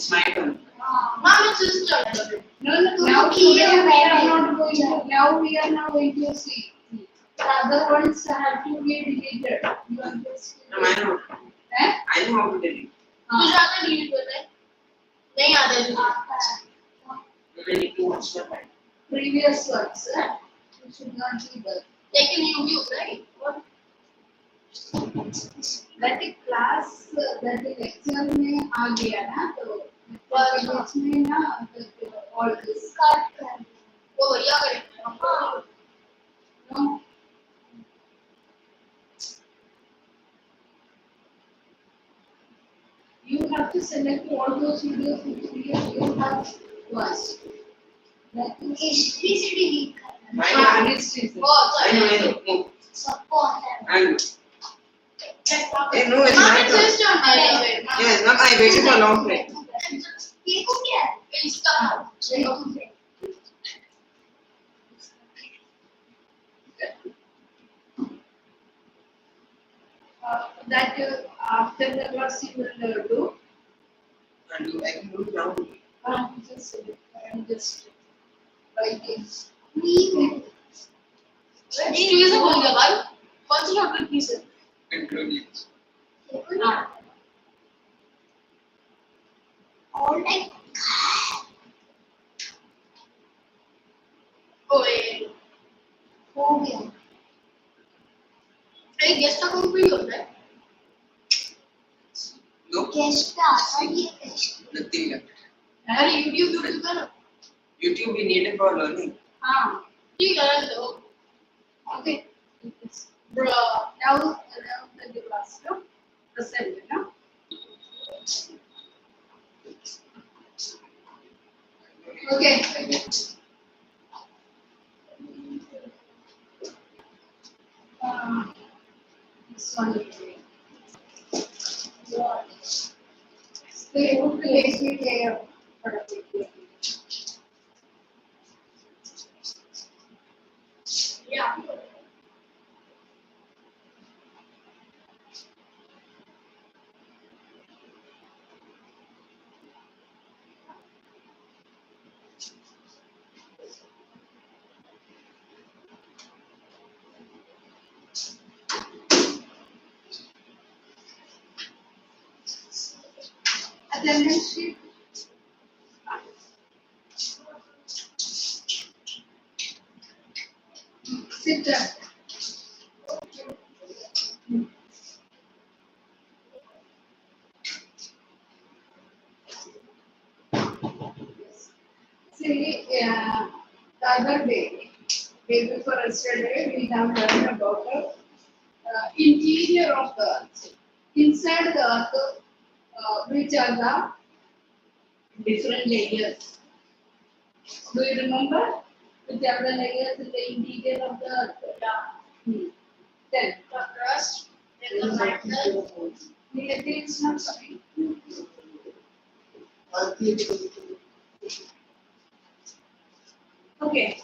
it's my turn. Mom, it's his turn. No. Now we are not going to. Now we are not going to see. The other ones have to be deleted. You are just. No, I know. I know how to delete. तुझे आता है delete करना? नहीं आता है delete. I need to watch the time. Previous ones, you should not do that. Like in YouTube, right? What? That is class, that is lecture में आ गया ना तो बीच में ना all this Cut कर. वो बढ़िया करेंगे. no. You have to select all those videos which you have watched. That is History से delete करना. history. बहुत I know. सारे. सबको आता है. I know. No, it's Mom, my it's turn. his turn. Yes, ma'am, I waited for a long time. ये को क्या है? Insta. That after the class you will do. And I can do it now. I'm just writing. History से बोल दिया भाई. कौन सी topic की से? Introduce. All like. ओए. हो गया. अरे गेस्ट अकाउंट भी होता है. No, गेस्ट का सही है गेस्ट. nothing left. अरे YouTube कर लो. YouTube we need it for learning. ठीक है तो. Okay. Bro. Now the class, no? Present, no? Okay. This one. They would be there. Yeah. Attendance sheet. Sit down. See, the other day before yesterday, we have learned about the interior of the earth. Inside the earth, which are the different layers. Do you remember? Which are the layers in the interior of the earth? Then The crust, then the mantle. it's not coming. Okay.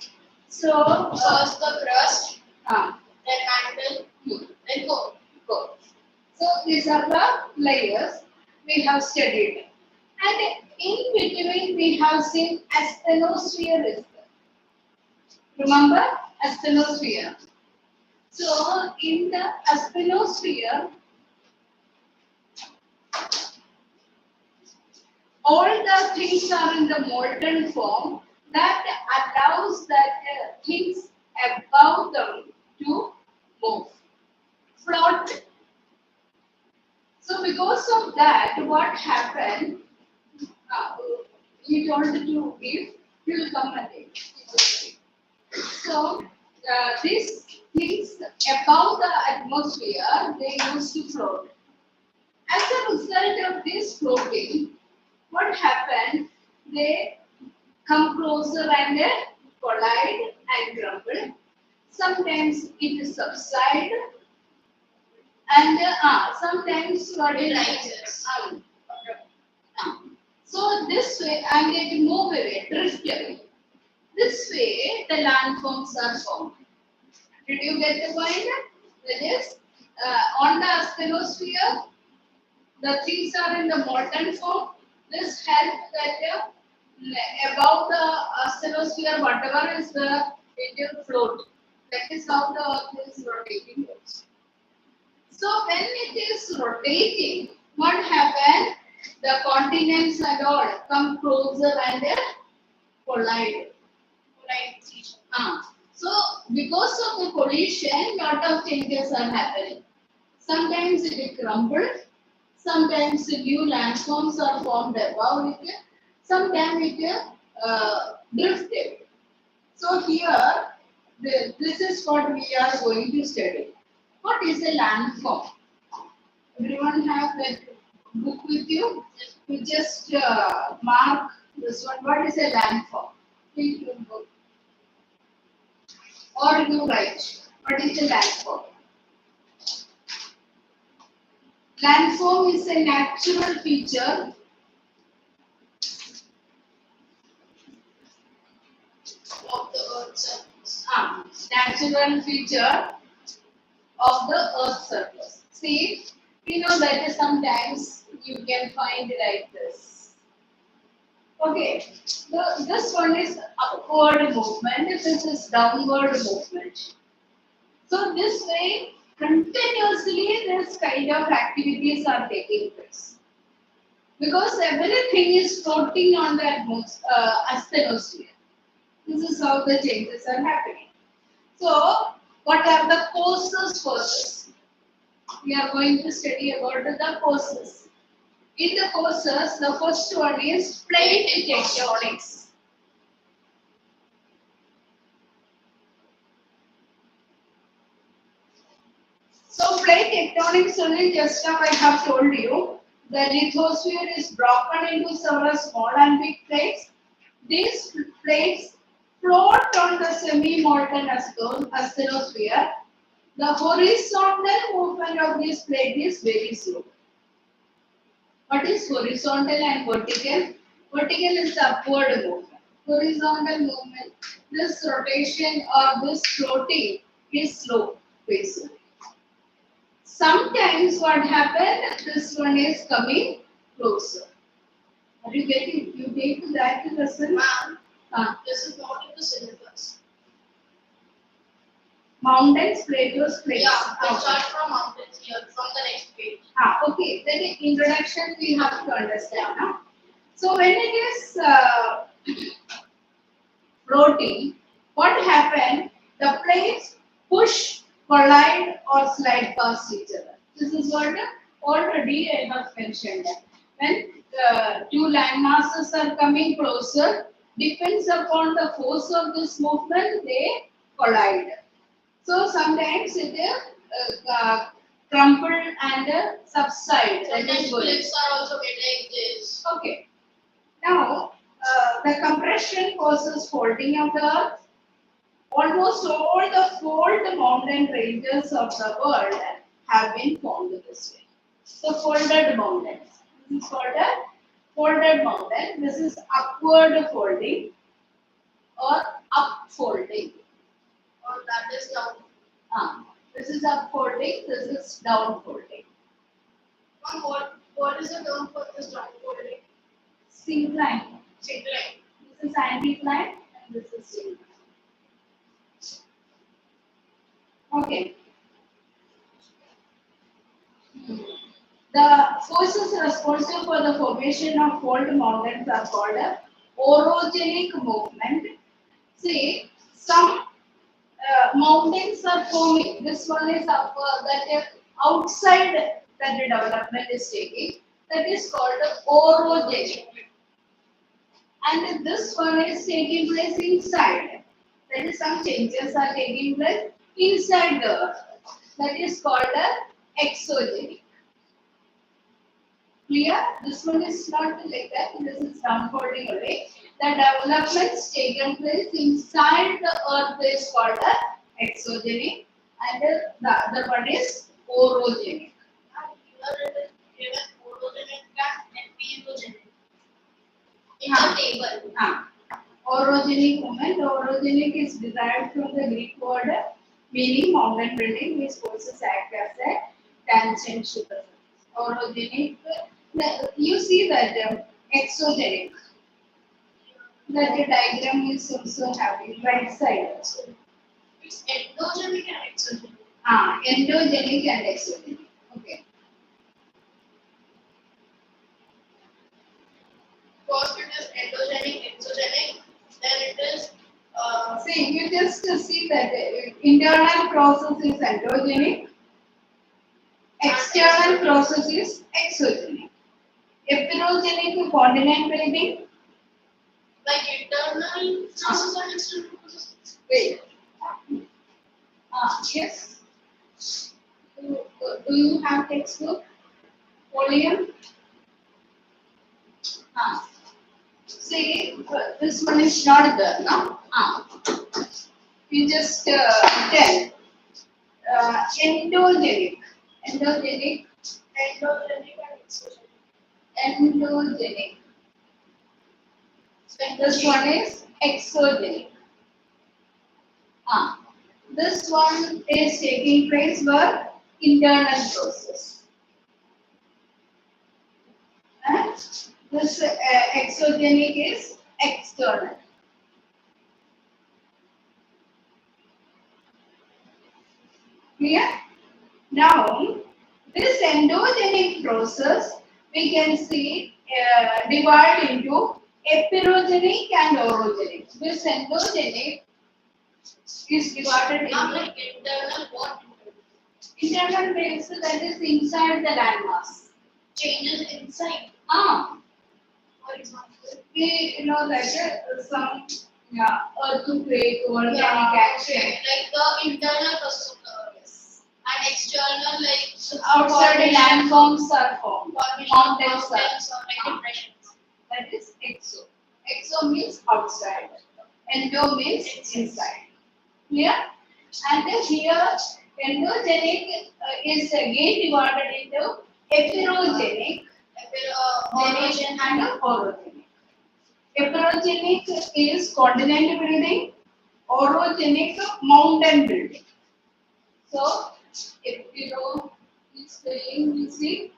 So First the crust, ah, then mantle, then core. go. So these are the layers we have studied. And in between we have seen asthenosphere is there. Remember asthenosphere? So in the asthenosphere, all the things are in the molten form that allows that things above them to move, float. So because of that, what happened? He told to give, he will come again. So these things above the atmosphere, they used to float. As a result of this floating, what happened? They come closer and they collide and crumble. Sometimes it subside and sometimes what it rises. So this way, and it move away, drift away. This way, the landforms are formed. Did you get the point? That is, on the asthenosphere, the things are in the molten form. This helps that above the astrosphere, whatever is the it will float. That is how the Earth is rotating also. So when it is rotating, what happens? The continents and all come closer and collide. So because of the collision, lot of changes are happening. Sometimes it will crumble, sometimes new landforms are formed above it, sometimes it will drift away. So here, this is what we are going to study. What is a landform? Everyone have that book with you? You just mark this one. What is a landform? Please do book. Or you write. What is a landform? Landform is a natural feature Of the Earth's surface. Natural feature of the Earth's surface. See, you know that sometimes you can find like this. Okay, this one is upward movement, this is downward movement. So this way, continuously this kind of activities are taking place. Because everything is floating on the astrosphere. This is how the changes are happening. So, what are the causes for this? We are going to study about the causes. In the causes, the first one is plate tectonics. So, plate tectonics only just now I have told you, the lithosphere is broken into several small and big plates. These plates float on the semi-molten astrosphere. The horizontal movement of this plate is very slow. What is horizontal and vertical? Vertical is upward movement. Horizontal movement, this rotation or this floating is slow, basically. Sometimes what happens, this one is coming closer. Are you getting? You take that lesson? Ma'am, this is not in the syllabus. Mountains, plateaus, plates. Yeah, we start from mountains here, from the next page. Okay, then in introduction we have to understand. Now. So when it is floating, what happens? The plates push, collide or slide past each other. This is what already I have mentioned. When two land masses are coming closer, depends upon the force of this movement, they collide. So sometimes it crumple and subside. Sometimes cliffs are also made like this. Okay. Now, the compression causes folding of the earth. Almost all the fold mountain ranges of the world have been formed this way. So folded mountains. This is called a folded mountain. This is upward folding or upfolding. Or that is down. This is upfolding. This is downfolding. Ma'am, what is the term for this downfolding? Syncline. Syncline. This is anticline and this is syncline. Okay. The forces responsible for the formation of fold mountains are called orogenic movement. See, some mountains are forming. This one is outside that the development is taking. That is called orogenic. And this one is taking place inside. That is, some changes are taking place inside the earth. That is called exogenic. Clear? This one is not like that. This is downfolding away. The developments taken place inside the earth is called exogenic, and the other one is orogenic. Given orogenic and epigenic. In the table. Orogenic movement. Orogenic is derived from the Greek word meaning mountain building, which forces act as a tangent to the surface. Orogenic. You see that exogenic. That the diagram is also having right side also. It's endogenic and exogenic. Endogenic and exogenic. Okay. First it is endogenic, exogenic, then it is See, you just see that internal process is endogenic, external process is exogenic. Epirogenic continent building. like internal process and external process. Wait. Yes. Do you have textbook? Volume? See, this one is not there, no? You just tell. Endogenic. Endogenic. Endogenic and exogenic. Endogenic. This one is exogenic. This one is taking place for internal process. And this exogenic is external. Clear? Now, this endogenic process we can see divide into epirogenic and orogenic. This endogenic is divided Not into like internal what? internal base that is inside the landmass. Changes inside. For example. We know that some earthquake, volcanic action. Like the internal process of the earth. Yes. And external like Outside the landforms are formed. Mountains or like are. depressions. That is exo. Exo means outside. Endo means inside. Clear? And then here endogenic is again divided into epirogenic, orogenic and orogenic. Epirogenic is continent building, orogenic mountain building. So, epiro is saying we see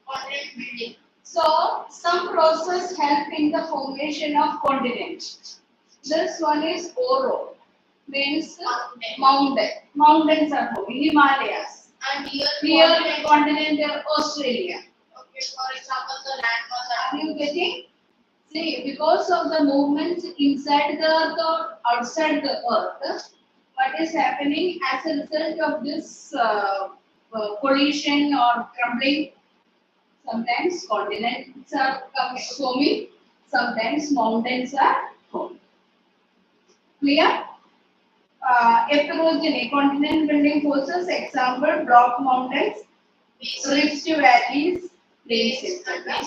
Continent building. so some process help in the formation of continent. This one is oro, means mountain. Mountains are forming Himalayas. And here Continent Australia. Okay, for example, the landmass Are you getting? See, because of the movements inside the earth or outside the earth, what is happening as a result of this collision or crumbling? Sometimes continents are forming, sometimes mountains are forming. Clear? Epirogenic continent building forces, example, block mountains, rift valleys, plains, etc.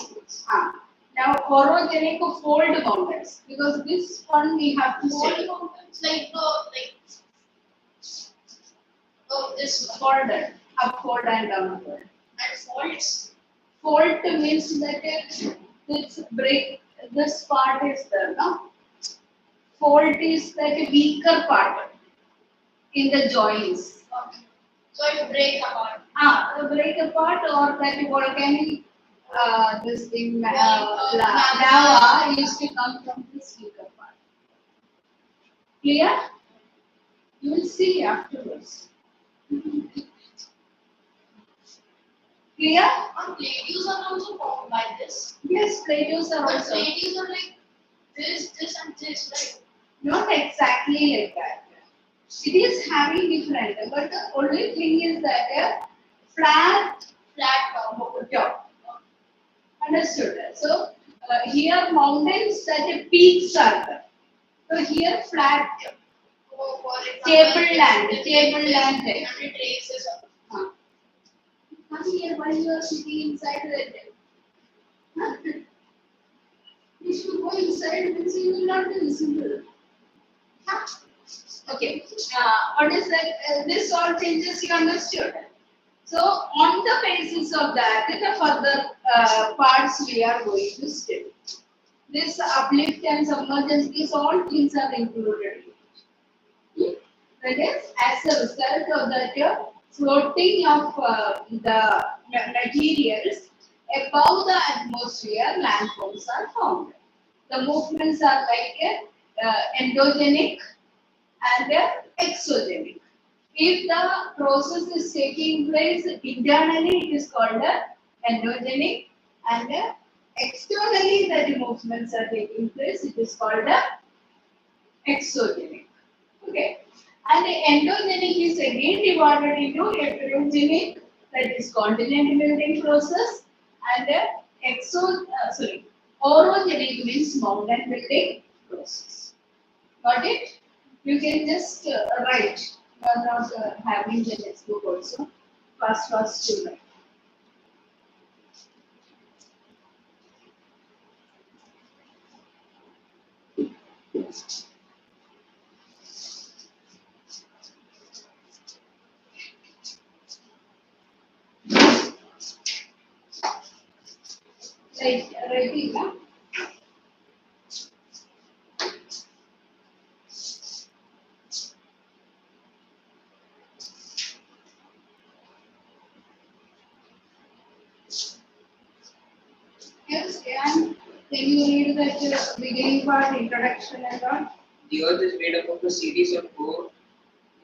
Now, orogenic fold mountains, because this one we have to fold study. mountains like this one. Folded, upfold and downfold. And faults. Fault means that this break, this part is there, no? Fault is like a weaker part in the joints. Okay. So it break apart. Break apart or that volcanic this thing lava used to come from this weaker part. Clear? You will see afterwards. Clear? And plateaus are also formed by this. Yes, plateaus are But also. plateaus are like this, and this, right? Not exactly like that. It is having different, but the only thing is that flat top. Understood? So here mountains that peaks are there. So here flat For example, tableland. And traces of Come here while you are sitting inside the if you go inside, then you will not be visible. Okay. What is that? This all changes you understood. So on the basis of that, the further parts we are going to study. This uplift and submergence, these all things are included. That is, as a result of that floating of the materials, above the atmosphere, landforms are found. The movements are like endogenic and exogenic. If the process is taking place internally, it is called endogenic, and externally, the movements are taking place, it is called exogenic. Okay. And the endogenic is again divided into heterogenic, that is continent building process, and orogenic means mountain building process. Got it? You can just write. You are not having the textbook also. Fast to write. Writing, huh? Yes, and can you read that beginning part, introduction and all? The Earth is made up of a series of four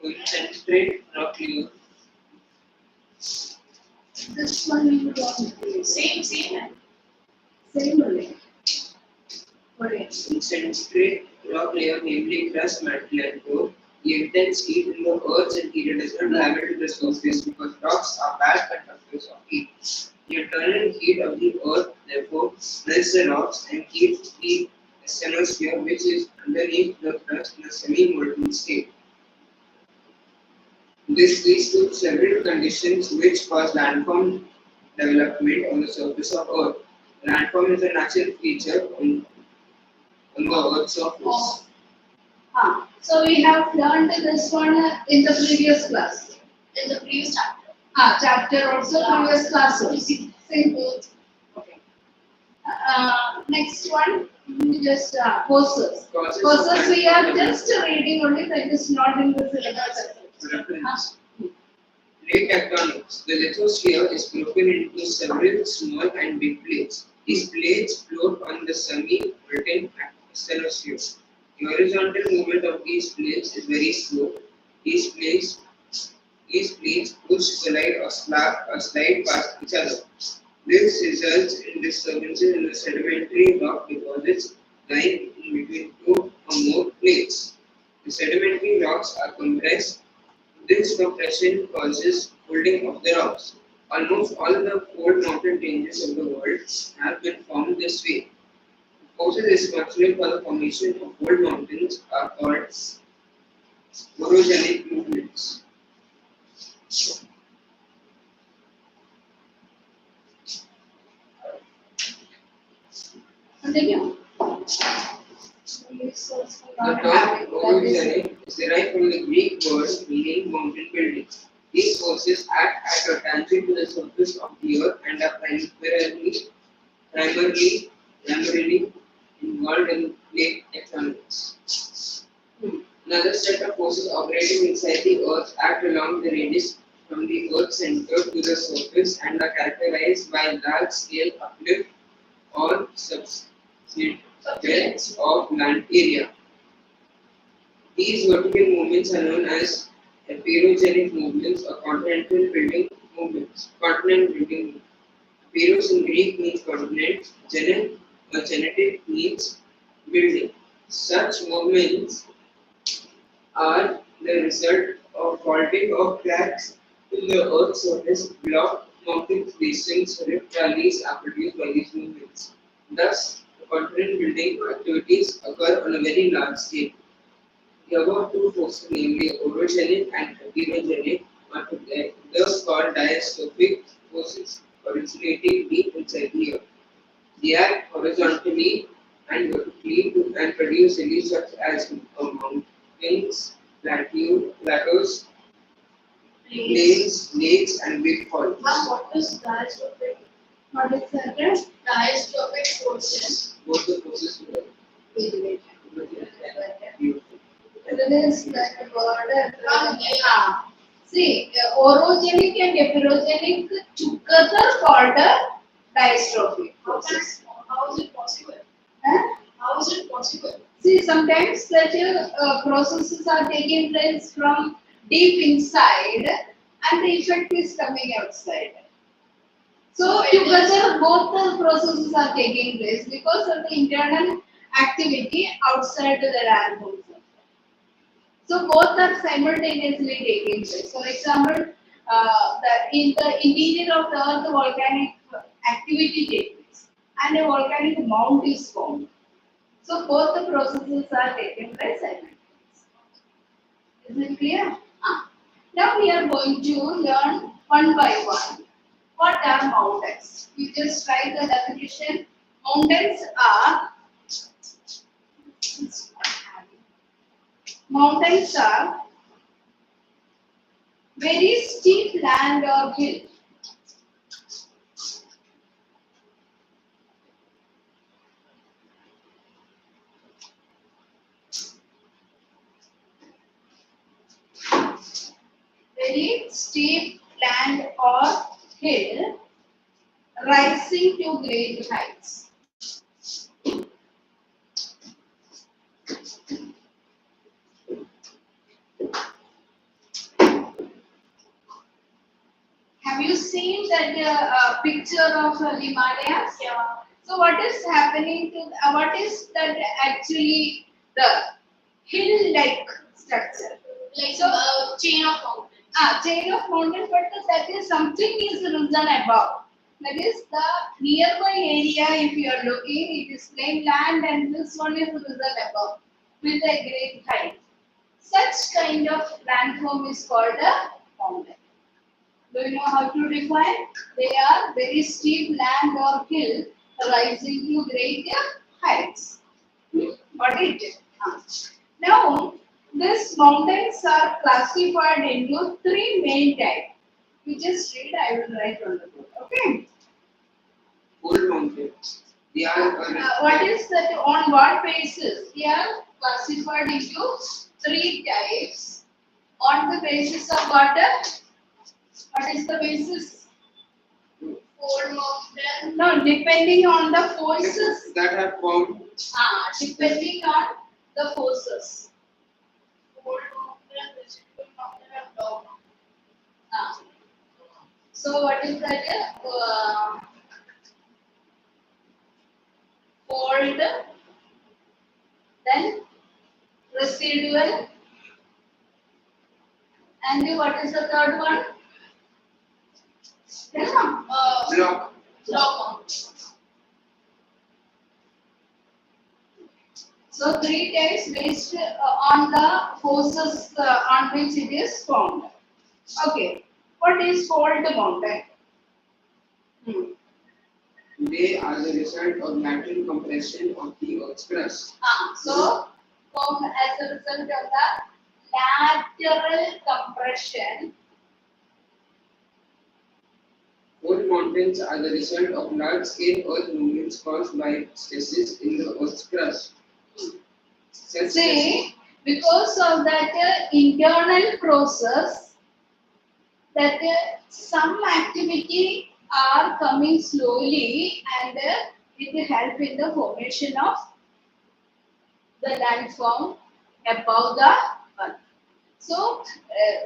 concentric rock layers. This one you don't Same. same only. Okay. Concentric rock layer, namely crust, mantle, and core. The intense heat in the Earth's interior does not travel to the surface because rocks are bad conductors of heat. The internal heat of the Earth, therefore, melts the rocks and keeps the asthenosphere, which is underneath the crust, in a semi-molten state. This leads to several conditions which cause landform development on the surface of Earth. Landform is a natural feature on the Earth's surface. So we have learned this one in the previous class. In the previous chapter. Chapter also previous class also. Simple. Okay. Next one, just courses. Courses we are just reading only, that is not in the syllabus. Reference. Plate tectonics. The lithosphere is broken into several small and big plates. These plates float on the semi-molten asthenosphere. The horizontal movement of these plates is very slow. These plates push, collide, or slide past each other. This results in disturbances in the sedimentary rock deposits lying in between two or more plates. The sedimentary rocks are compressed. This compression causes folding of the rocks. Almost all the fold mountain ranges of the world have been formed this way. The forces responsible for the formation of fold mountains are called orogenic movements. Continue. The term orogenic is derived from the Greek word meaning mountain building. These forces act at a tangent to the surface of the earth and are primarily involved in plate tectonics. Another set of forces operating inside the earth act along the radius from the earth's center to the surface and are characterized by large-scale uplift or subsidence of land area. These vertical movements are known as aperogenic movements or continent building movements. Aperos in Greek means continent, gene or genetic means building. Such movements are the result of faulting of cracks in the Earth's surface. Block mountain basins, rift valleys are produced by these movements. Thus, the continent building activities occur on a very large scale. The above two forces, namely orogenic and aperogenic, are together called diastrophic forces, originating deep inside the Earth. They act horizontally and vertically and produce reliefs such as mountains, plateaus, plains, lakes, and big forests. What is diastrophic? What is that? Diastrophic forces. Both the forces together. It is like word. See, orogenic and aperogenic together called see, sometimes that processes are taking place from deep inside, and the effect is coming outside. So together both the processes are taking place because of the internal activity outside the landforms. So both are simultaneously taking place. For example, in the interior of the earth, volcanic activity takes place, and a volcanic mount is formed. So both the processes are taking place simultaneously. Is it clear? Now we are going to learn one by one. What are mountains? We just write the definition. Mountains are very steep land or hill. Very steep land or hill rising to great heights. Have you seen that picture of Himalayas? Yeah. So what is happening to what is that actually the hill-like structure? Like So chain of mountains. chain of mountains, but that is something is risen above. That is the nearby area. If you are looking, it is plain land, and this one is risen above with a great height. Such kind of landform is called a mountain. Do you know how to define? They are very steep land or hill rising to great heights. Got it? Now, these mountains are classified into three main types. You just read, I will write on the board. Okay? Old mountains. They are What is that? On what basis? They are classified into three types. On the basis of what? What is the basis? Old mountain. No, depending on the forces. that are formed. Depending on the forces. Old mountain, residual mountain, and dog mountain. So what is that? Fold, then residual, and what is the third one? Block. Dog mountain. So three types based on the forces on which it is formed. Okay, what is fold mountain? They are the result of lateral compression of the Earth's crust. So formed as a result of the lateral compression. Old mountains are the result of large-scale earth movements caused by stresses in the Earth's crust. Such See, because of that internal process, that some activity are coming slowly, and it help in the formation of the landform above the earth. So,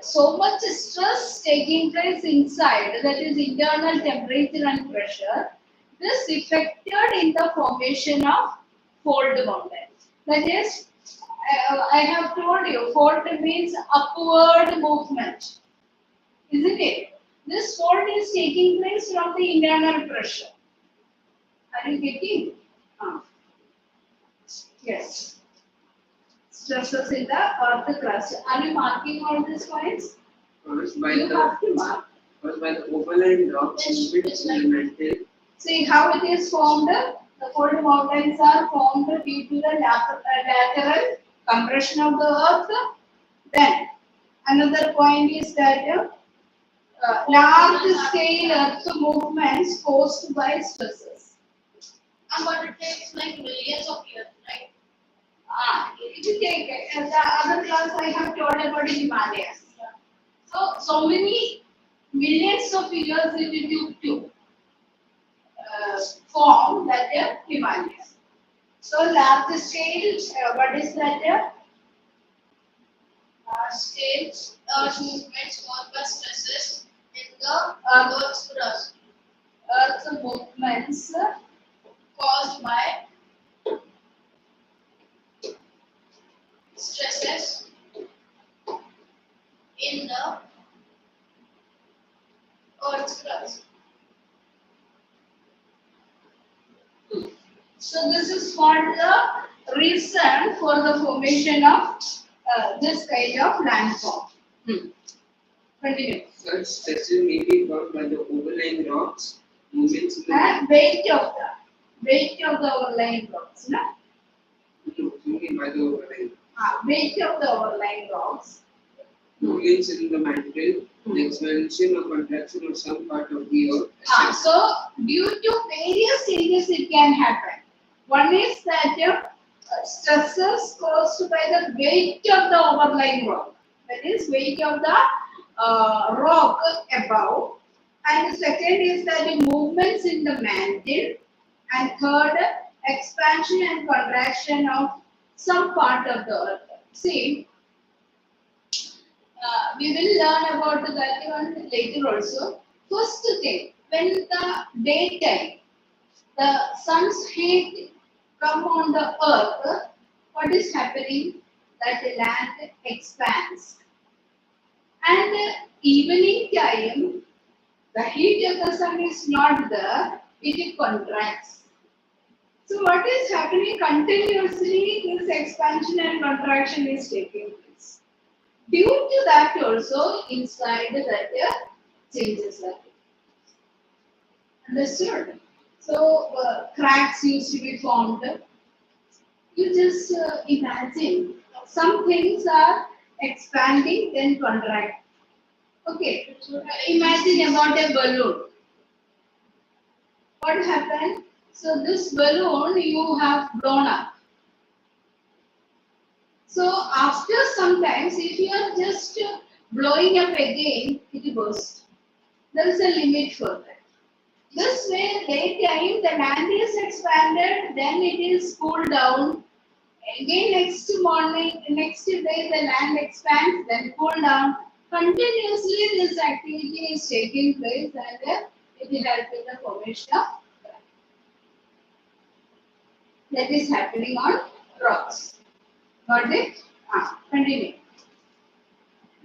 so much stress taking place inside, that is internal temperature and pressure, this affected in the formation of fold mountain. That is, I have told you, fold means upward movement, isn't it? This fold is taking place from the internal pressure. Are you getting? Yes. Stresses in the earth crust. Are you marking all these points? First by You the have to mark. overlying rocks which elemental. See how it is formed. The fold mountains are formed due to the lateral compression of the earth. Then another point is that large scale earth movements caused by stresses. But it takes like millions of years, right? If you take the other class I have told about the Himalayas. So many millions of years it took to form that Himalayas. So large scale, what is that? Large scale earth movements caused by stresses in the Uh, Earth's crust. Earth movements Caused by stresses in the Earth's crust. So this is for the reason for the formation of this kind of landform. Continue. Such stresses may be caused by the overlying rocks, movements in the And weight of the overlying rocks, no? only by the overlying Weight of the overlying rocks. movements in the mantle, the expansion or contraction of some part of the earth, etc. So due to various changes it can happen. One is that stresses caused by the weight of the overlying rock. That is weight of the rock above. And the second is that the movements in the mantle. And third, expansion and contraction of some part of the earth. See, we will learn about that one later also. First thing, when the daytime, the sun's heat come on the earth, what is happening? That the land expands. And evening time, the heat of the sun is not there, it contracts. So what is happening continuously, this expansion and contraction is taking place. Due to that also, inside that changes are taking. Understood? So cracks used to be formed. You just imagine some things are expanding then contract. Okay, imagine about a balloon. What happened? So this balloon you have blown up. So after sometimes if you are just blowing up again, it bursts. There is a limit for that. This way, daytime the land is expanded, then it is cooled down. Again next morning, next day the land expands, then cool down. Continuously this activity is taking place and it will help in the formation of cracks. That is happening on rocks. Got it? Continue.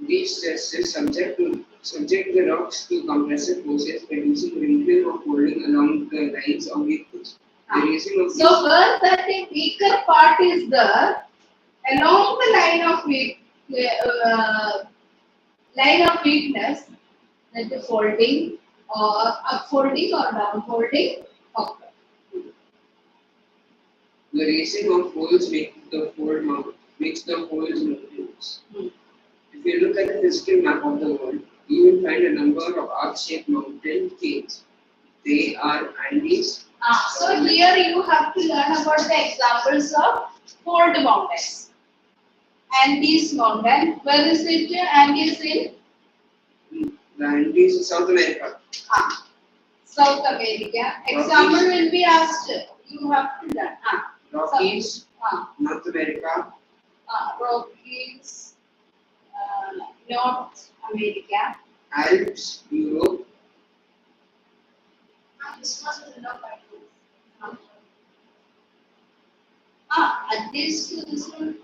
These stresses subject the rocks to compressive forces, producing wrinkling or folding along the lines of the coast. The raising of So where that a weaker part is there, along the line of weakness, that the folding or upfolding or downfolding occur. the raising of folds makes the folds mountains. If you look at the physical map of the world, you will find a number of arc-shaped mountain chains. They are Andes. So here you have to learn about the examples of fold mountains. Andes mountain, where is it? Andes in The Andes is South America. South America. Example will be asked. You have to learn. Rockies, North America. Rockies, North America. Alps, Europe. This must be enough by two. At least this one.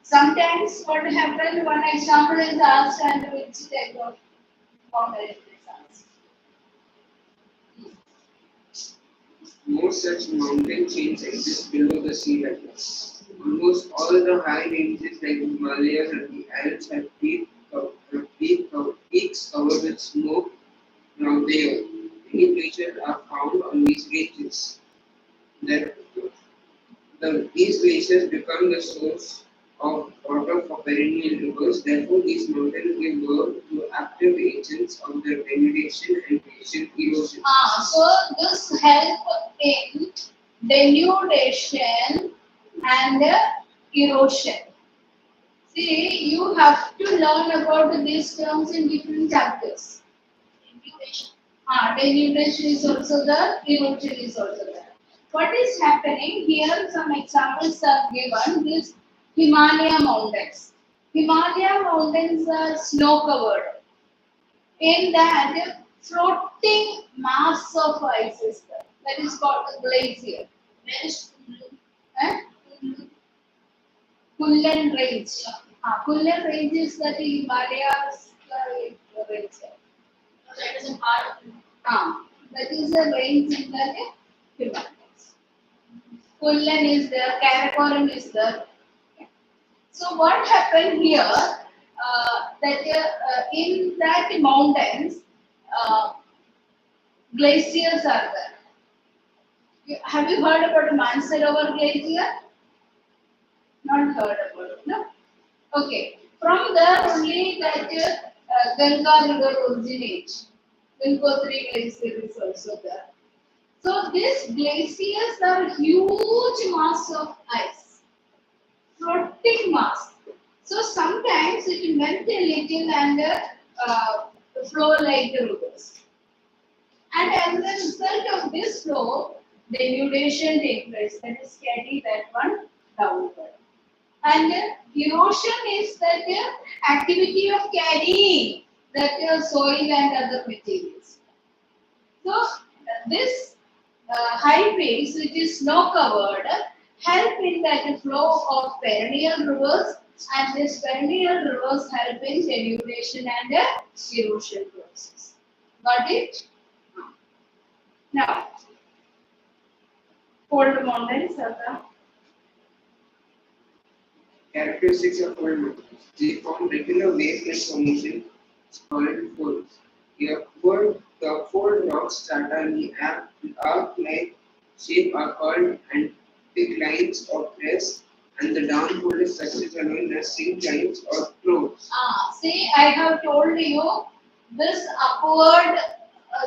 Sometimes what happens, one example is asked and which type of mountain is asked. Most such mountain chains exist below the sea level. Almost all the high ranges like the Himalayas and the Alps have peaks covered with snow from the earth. Many glaciers are found on these ranges. These glaciers become the source of water for perennial rivers. Therefore, these mountains give birth to active agents of the denudation and glacial erosion. So this help in denudation and erosion. See, you have to learn about these terms in different chapters. Denudation. Denudation is also there, erosion is also there. what is happening here? Some examples are given. This Himalaya mountains. Himalaya mountains are snow covered. In that, floating mass of ice is there. That is called a glacier. Where is Eh? Kulu? Kullen range. Kullen range is the Himalayas range. No, that is a part of Kulu. That is a range in the Himalayas. Kullen is there, Karakoram is there. So what happened here? In that mountains, uh, glaciers are there. Have you heard about Mansarovar glacier? Not heard about it, no? Okay. From there only that Ganga river originates. Gangotri glacier is also there. So these glaciers are huge mass of ice, floating mass. So sometimes it melt a little and flow like the rivers. And as a result of this flow, the denudation takes place. That is carry that one downward. And erosion is that activity of carrying that soil and other materials. So this highways, which is snow covered, help in that flow of perennial rivers, and these perennial rivers help in denudation and erosion process. Got it? Now, cold mountains are the Characteristics of cold mountains. They form regular waveless formation called folds. The fold rocks that are in the arc-like shape are called anticlines or crests, and the downfolded structures are known as synclines or flows. See, I have told you this upward,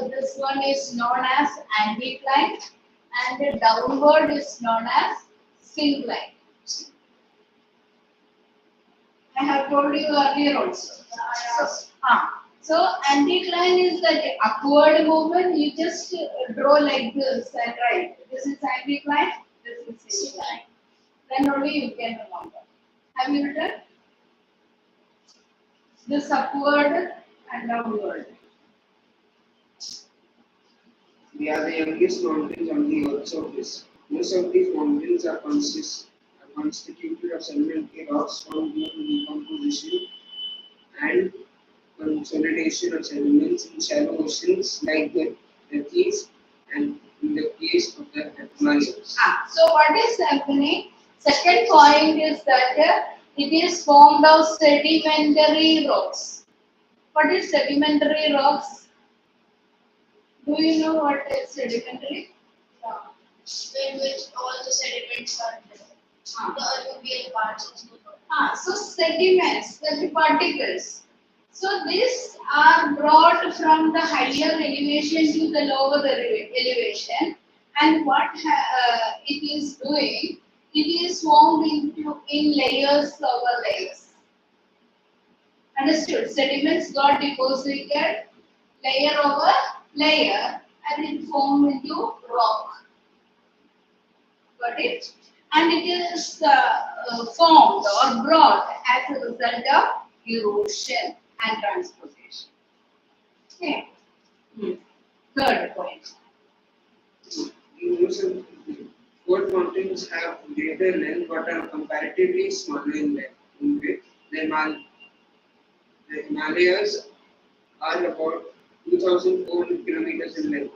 this one is known as anticline, and the downward is known as syncline. I have told you earlier also. So anticline is the upward movement. You just draw like this and write. This is anticline. This is syncline. Then only you can remember. Have you written? This upward and downward. They are the youngest mountains on the Earth's surface. Most of these mountains are constituted of sedimentary rocks from due to decomposition and consolidation of sediments in shallow oceans like the Keys and in the case of the Himalayas. So what is happening? Second point is that it is formed of sedimentary rocks. What is sedimentary rocks? Do you know what is sedimentary? In which all the sediments are there. The alluvial parts also. So sediments, the particles. So these are brought from the higher elevation to the lower elevation, and what it is doing, it is formed in layers over layers. Understood? Sediments got deposited layer over layer, and it formed into rock. Got it? And it is formed or brought as a result of erosion and transportation. Okay. Third point. Most of cold mountains have greater length but are comparatively smaller in length. In width. The Himalayas are about 2,400 kilometers in length.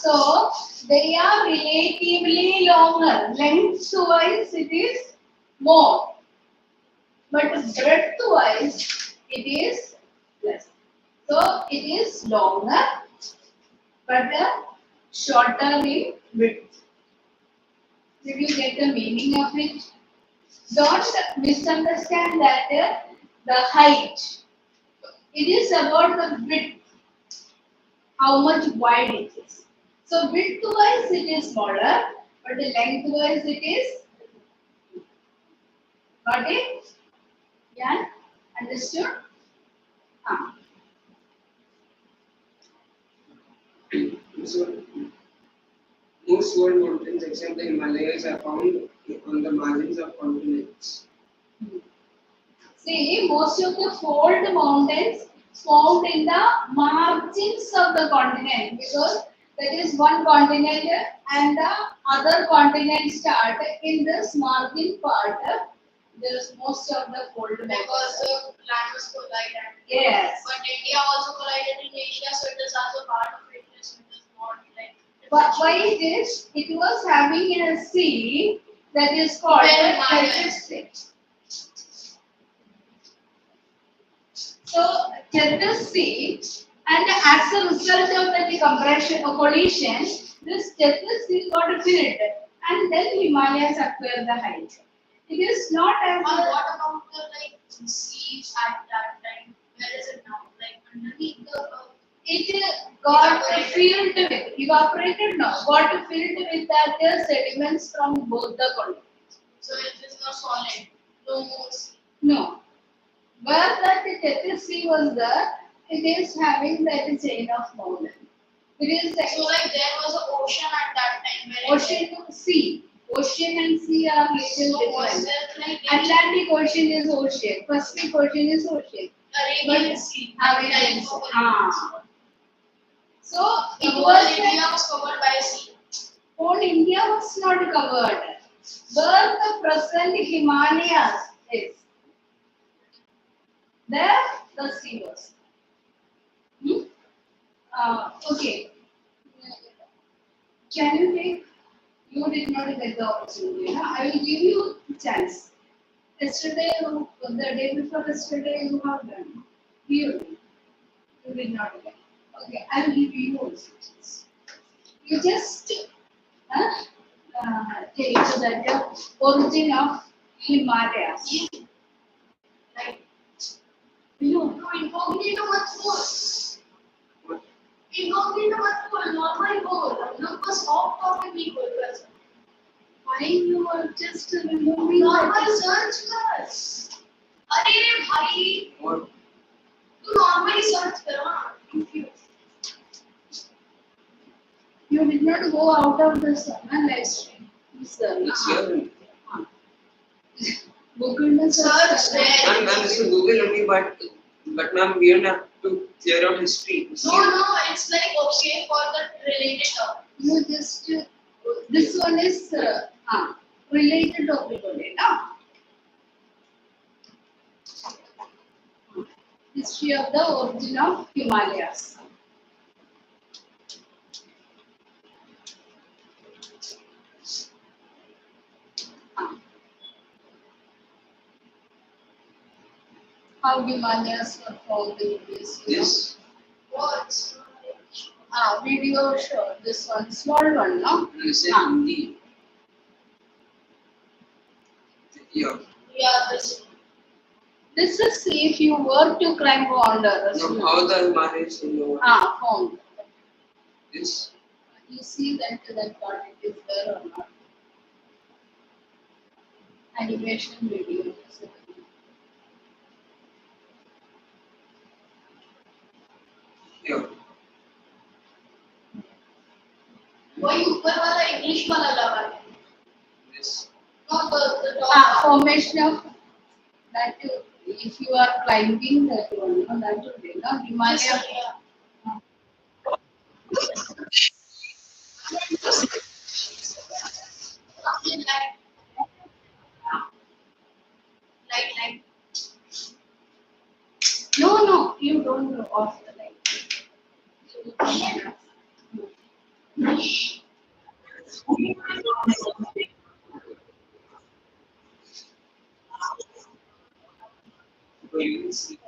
So they are relatively longer. Length-wise, it is more, but breadth-wise, it is less. So it is longer, but shorter in width. Did you get the meaning of it? Don't misunderstand that the height. It is about the width, how much wide it is. So width-wise it is smaller, but the length-wise it is. Got it? Yeah? Understood? So Most world mountains except the Himalayas are found on the margins of continents. See, most of the fold mountains found in the margins of the continent because that is one continent and the other continent start in this margin part. There is most of the fold Because mountains. the land was collided. Yes. But India also collided in Asia, so it is also part of India, so it is not like. But why it is? It was having a sea that is called Very the nice. Tethys Sea. So Tethys Sea, and as a result of the decompression or collision, this Tethys Sea got filled, and then Himalayas acquired the height. It is not as And a, what about the like seas at that time? Where is it now? Like underneath the it got filled with evaporated now, got filled with the sediments from both the continents. so it is not solid. No more sea. No. Where that Tethys Sea was there, it is having that chain of mountain. It is So like there was an ocean at that time where ocean to sea. Ocean and sea are little so was different. there like Atlantic Ocean is ocean. Pacific Ocean is ocean. Arabian Sea? Arabian Like, Sea. Ah. So the it whole was India was covered by sea. whole India was not covered. Where the present Himalayas is, there the sea was. Hmm? Okay. Can you take? You did not get the opportunity. Huh? I will give you chance. Yesterday, the day before yesterday, you have done. You did not get. Okay, I will give you also chance. You just take the origin of Himalayas. Like You no incognito much more. What? Incognito much more. Normal goal. Look was off topic people present. why you are just removing Normal search कर. अरे रे भाई What? तू normally search करो ना. You did not go out of the live stream. It's here. Google में Search there. I'm just Google only, but ma'am, we don't have to clear out history. No, it's like okay for the related topic. You just this one is related to everybody, no? History of the origin of Himalayas. How Himalayas were formed in this. This. Words. Video show. This one, small one, no? Listen, Hindi. Yeah. Yeah, this. This is if you were to climb wonder. Now, how the Himalayas in the Formed. this? You see that part it is there or not? Animation video. Yeah. वही ऊपर वाला English वाला लगा है. This. No, the top. Formation of that if you are climbing that one, no, that would be no Himalaya. Yeah. Light. No, you don't know off the light. So you will see.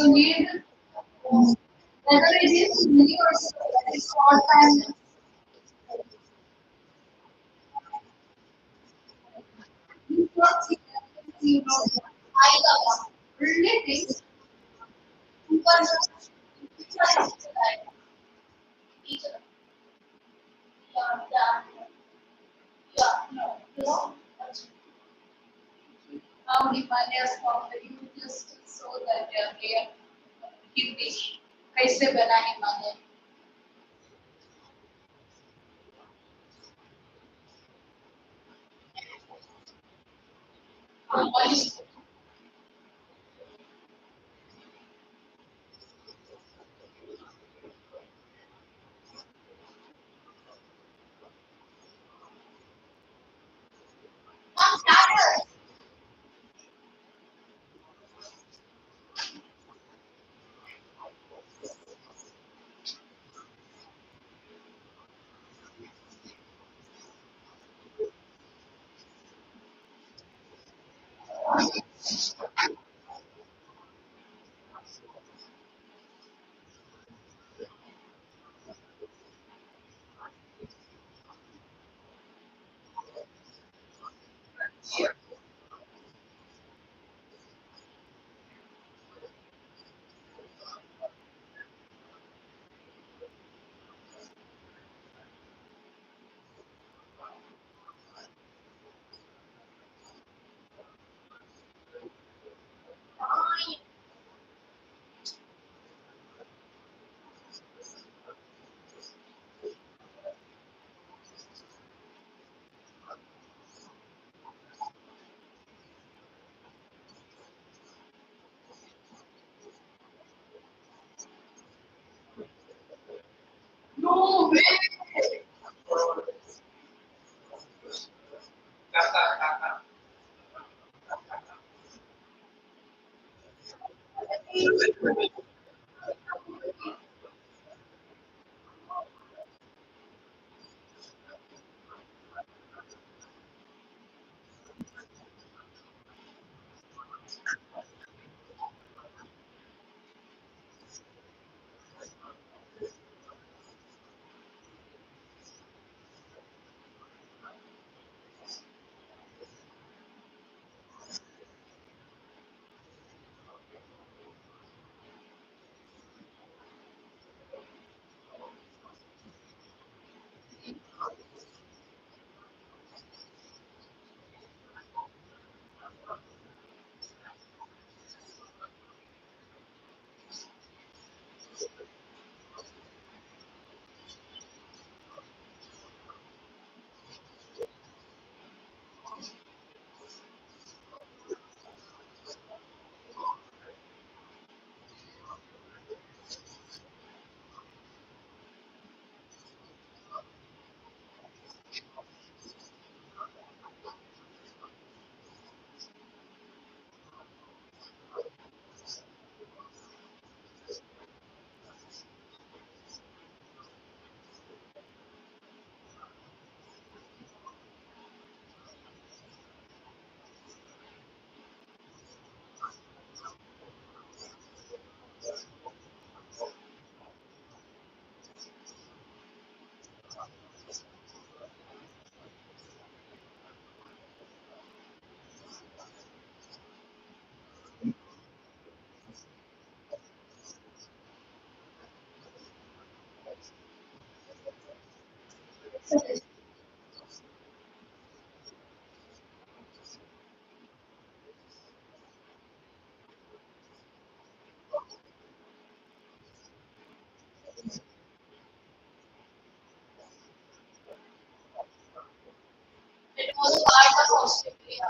you need whether it is mini or short time. You don't see you know I love relating because how the money is formed, you just so that they are Hindi कैसे बनाने वाले no way it was part of Australia.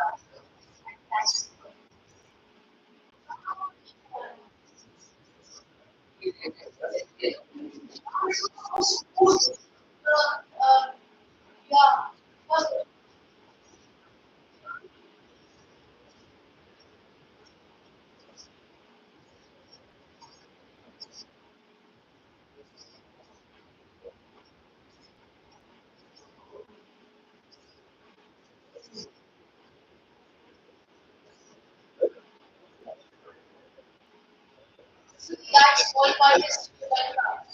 Yeah, That small part is one part.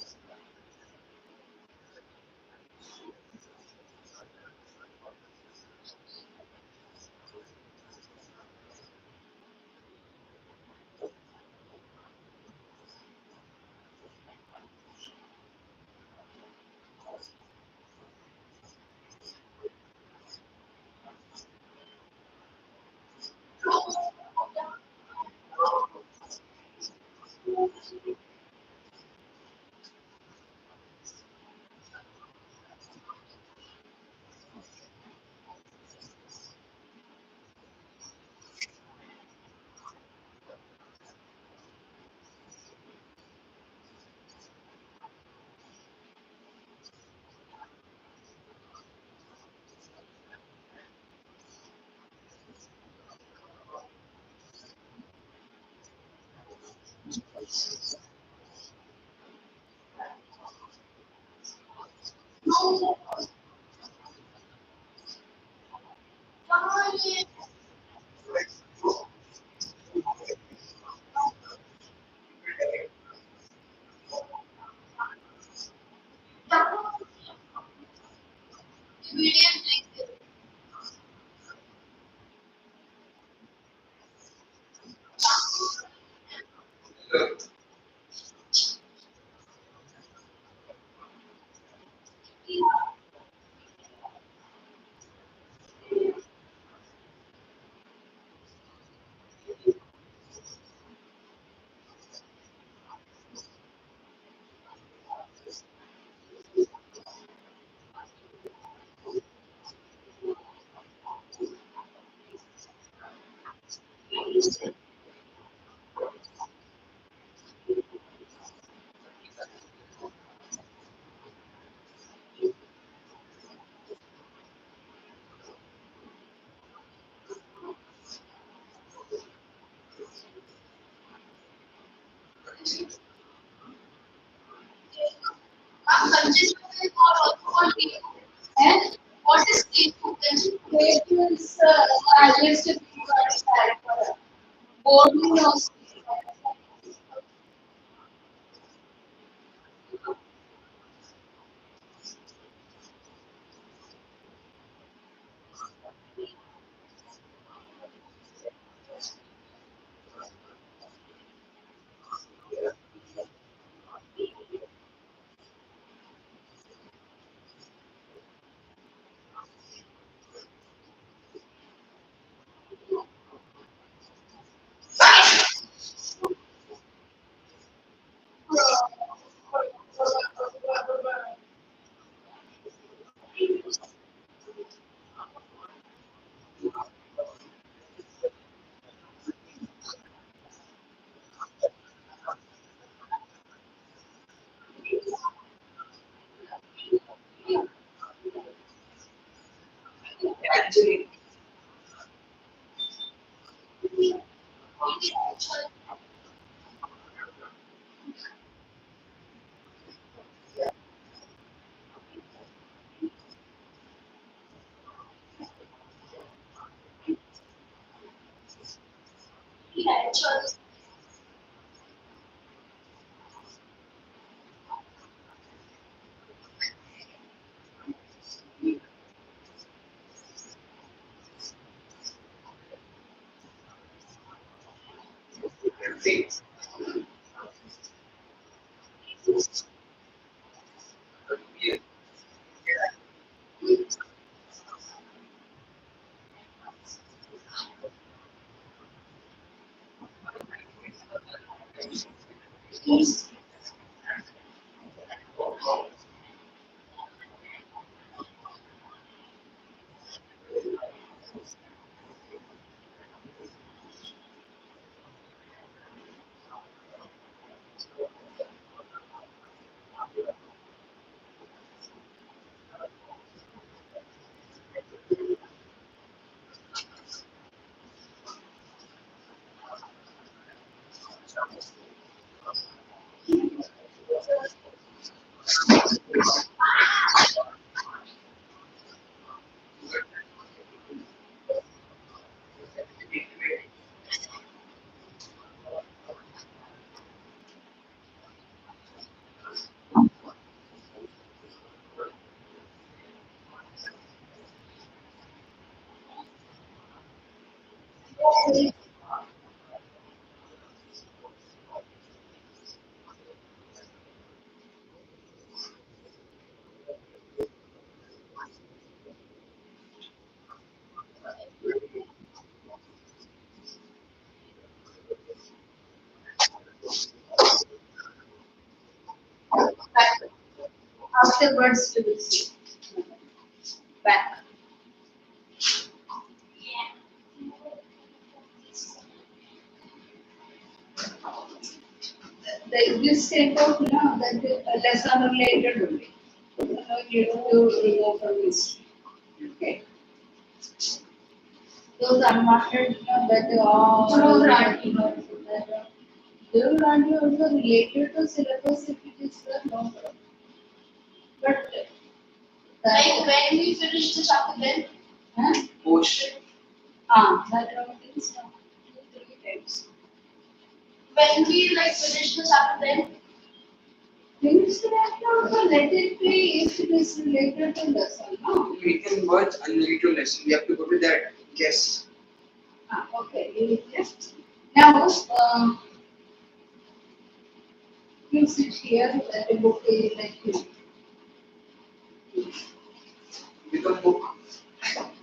Medium length. Consistent or also tape. And what is tape? Tape is just a board knows. Actually, see, yeah, Back. Afterwards, we will see. Back. This type of that lesson related only. You have to remove from history. Okay. Those unmarked, that all that, they will not be also related to syllabus if it is no. But Like when we finish the chapter, then huh? Push. That is 2-3 times. when we like finish the chapter, then Finish the also let it be if it is related to lesson. No? We can watch unrelated lesson. We have to go to that. Yes. Okay. Yes. Now, you sit here that the book is like you. Become book.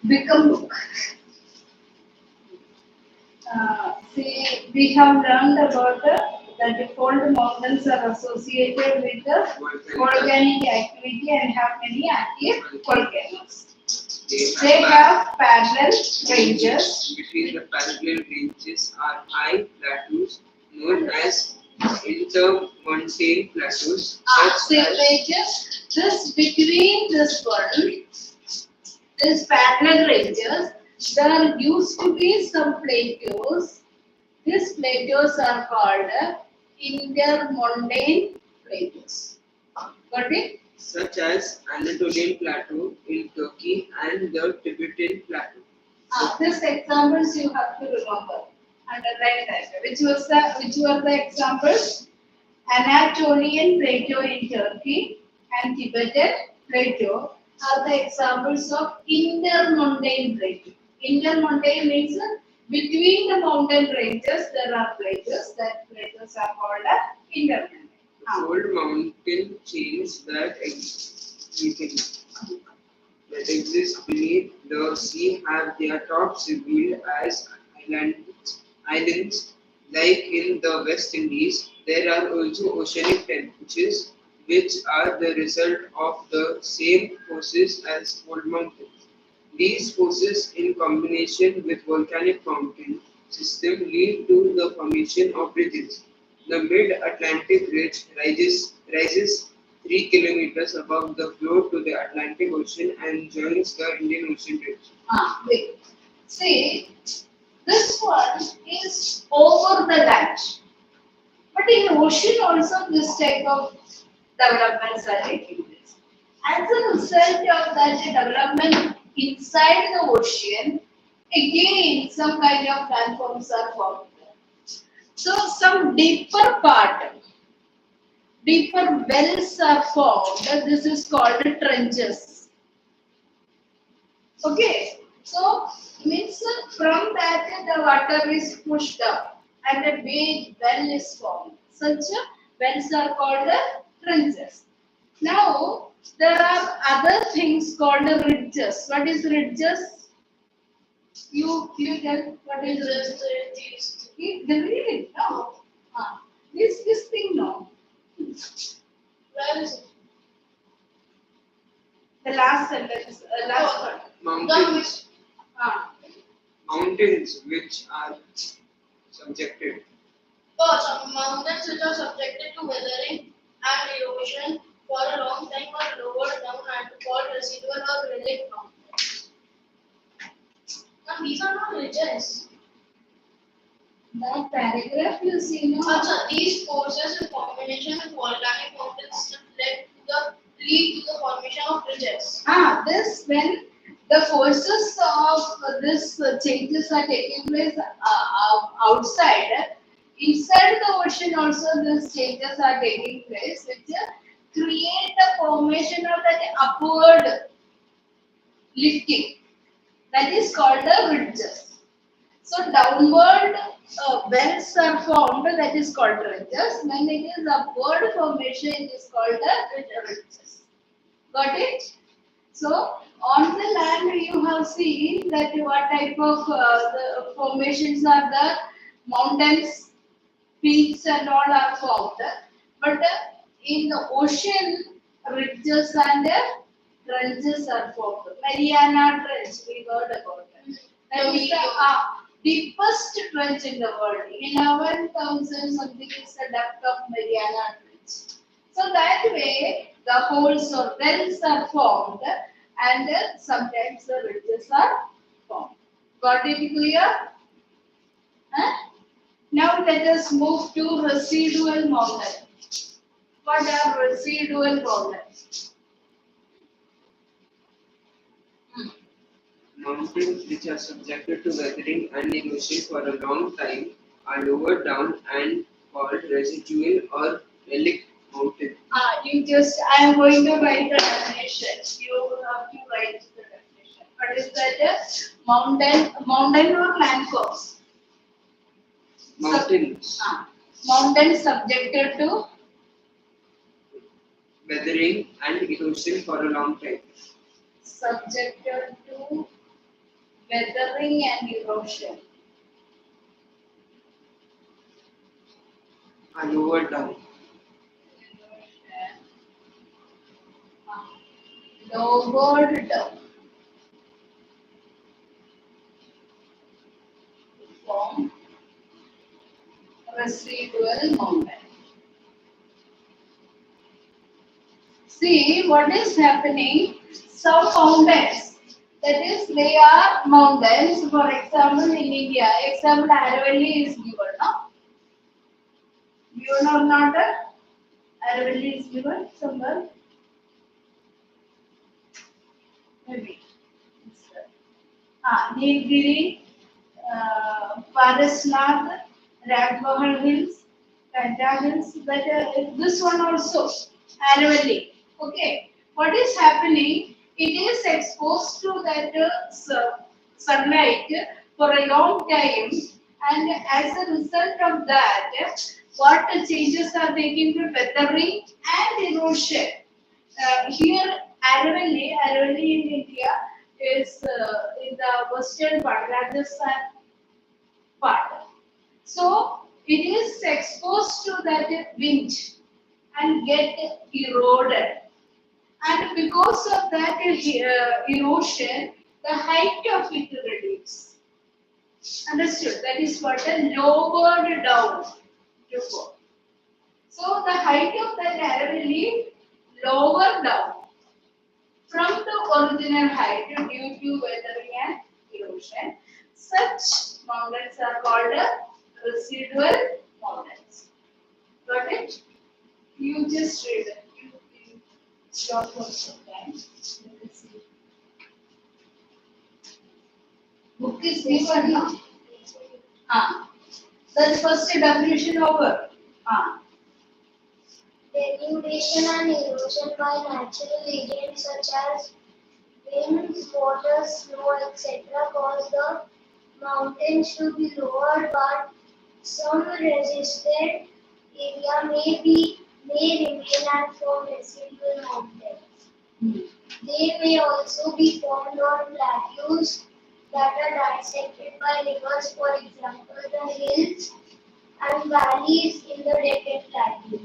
Become book. See, we have learned about that the fold mountains are associated with the volcanic activity and have many active volcanoes. They have parallel ranges. Between the parallel ranges are high plateaus known as intermontane plateaus. See, ranges. This between this one, this parallel ranges, there used to be some plateaus. These plateaus are called intermontane plateaus. Got it? Such as Anatolian Plateau in Turkey and the Tibetan Plateau. These examples you have to remember. Underline that. Which were the examples? Anatolian plateau in Turkey and Tibetan plateau are the examples of intermontane plateau. Intermontane means between the mountain ranges there are plateaus. That plateaus are called intermontane. Fold mountain chains that exist beneath the sea have their tops revealed as islands. Like in the West Indies, there are also oceanic trenches, which are the result of the same forces as fold mountains. These forces, in combination with volcanic mountain system, lead to the formation of ridges. The mid-Atlantic ridge rises 3 kilometers above the floor to the Atlantic Ocean and joins the Indian Ocean ridge. Wait. See, this one is over the land. But in ocean also this type of developments are taking place. As a result of that development inside the ocean, again some kind of landforms are formed. So some deeper wells are formed. This is called trenches. Okay, so means from that the water is pushed up and a big well is formed. Such wells are called trenches. Now there are other things called ridges. What is ridges? You tell what is ridges? The really no. This thing no. where is it? The last sentence, last one. Mountains, Ah. mountains which are subjected. Some mountains which are subjected to weathering and erosion for a long time are lowered down and called residual or relic mountains. Now these are not ridges. That paragraph you see no. These forces in combination with volcanic mountain system lead to the formation of ridges. This when the forces of this changes are taking place outside, inside the ocean also these changes are taking place, which create the formation of that upward lifting. That is called the ridges. So downward wells are formed, that is called ridges. When it is upward formation, it is called ridges. Got it? So on the land you have seen that what type of the formations are there, mountains, peaks and all are formed. But in the ocean, ridges and trenches are formed. Mariana Trench, we heard about it. That is the deepest trench in the world. 11,000 something is the depth of Mariana Trench. So that way, the holes or wells are formed and sometimes the ridges are formed. Got it clear? Huh? Now let us move to residual mountain. What are residual mountains? Mountains which are subjected to weathering and erosion for a long time are lowered down and called residual or relic mountain. I am going to write the definition. You have to write the definition. What is that? Mountain or landforms? Mountains Mountains subjected to weathering and erosion for a long time. Subjected to weathering and erosion. Are lowered down. Lowered down. Form residual mountain. See what is happening. Some mountains, that is, they are mountains. For example, in India, example Aravalli is given, no? Given or not? Aravalli is given somewhere. Maybe. Nilgiri, Parasnath, Ragpahar Hills, Kanta Hills, but this one also, Aravalli. Okay, what is happening? It is exposed to that sunlight for a long time, and as a result of that, what changes are taking to weathering and erosion. Here, Aravalli in India is in the western part, Rajasthan part. So it is exposed to that wind and get eroded. And because of that erosion, the height of it reduces. Understood? That is what a lowered down to go. So the height of that Aravalli lower down from the original height due to weathering and erosion. Such mountains are called residual mountains. Got it? You just read it. You stop for some time. Let us see. Book is this one, no? That's first definition over. Denudation and erosion by natural agents such as winds, water, snow, etc. cause the mountains to be lower, but some resistant area may remain and form residual mountains. They may also be formed on plateaus that are dissected by rivers, for example, the hills and valleys in the Deccan Plateau.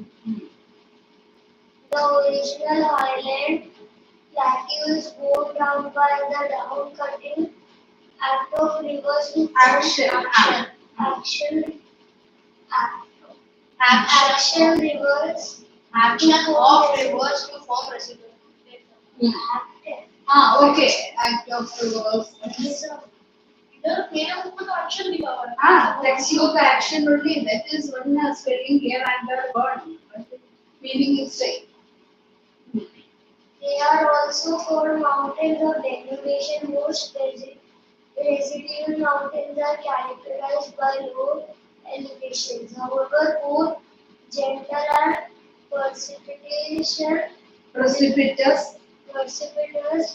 The original highland plateaus worn down by the down cutting act of rivers to action rivers to form residual. Okay. Act of rivers. Textbook action only. That is one spelling here under word. Meaning is same. They are also called mountains of denudation. Most residual mountains are characterized by low elevations. However, both gentle and precipitous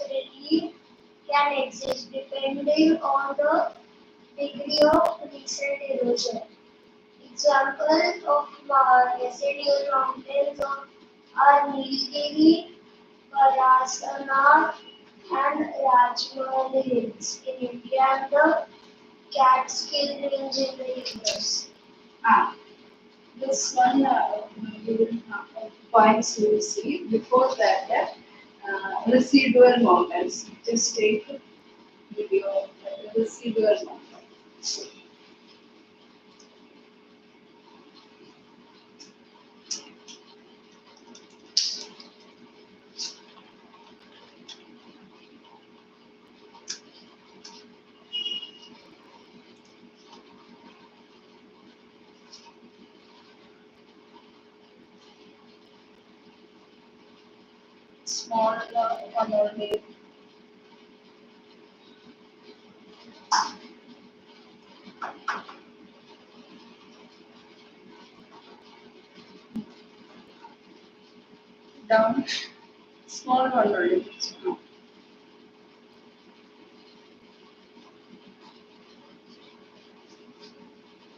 relief can exist depending on the Degree of recent erosion. Examples of residual mountains are Nilgiri, Parasanath, and Rajmahal Hills in India and the Catskill Range in the US. Ah, this one you will points you will see. Before that, residual moments. Just take video of the residual moments. Small one only. Down. Small one only.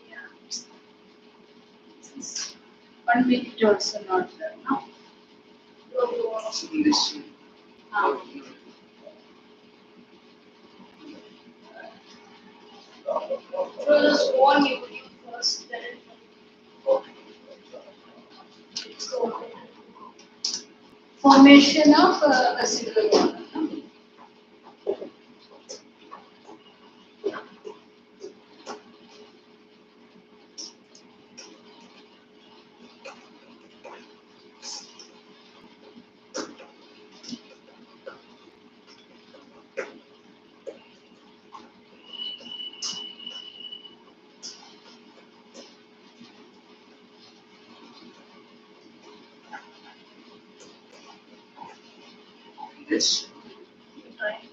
Yeah. 1 minute also not there. No? This Ah. So just go on YouTube first, then it's go. Formation of residual water. No? this Right.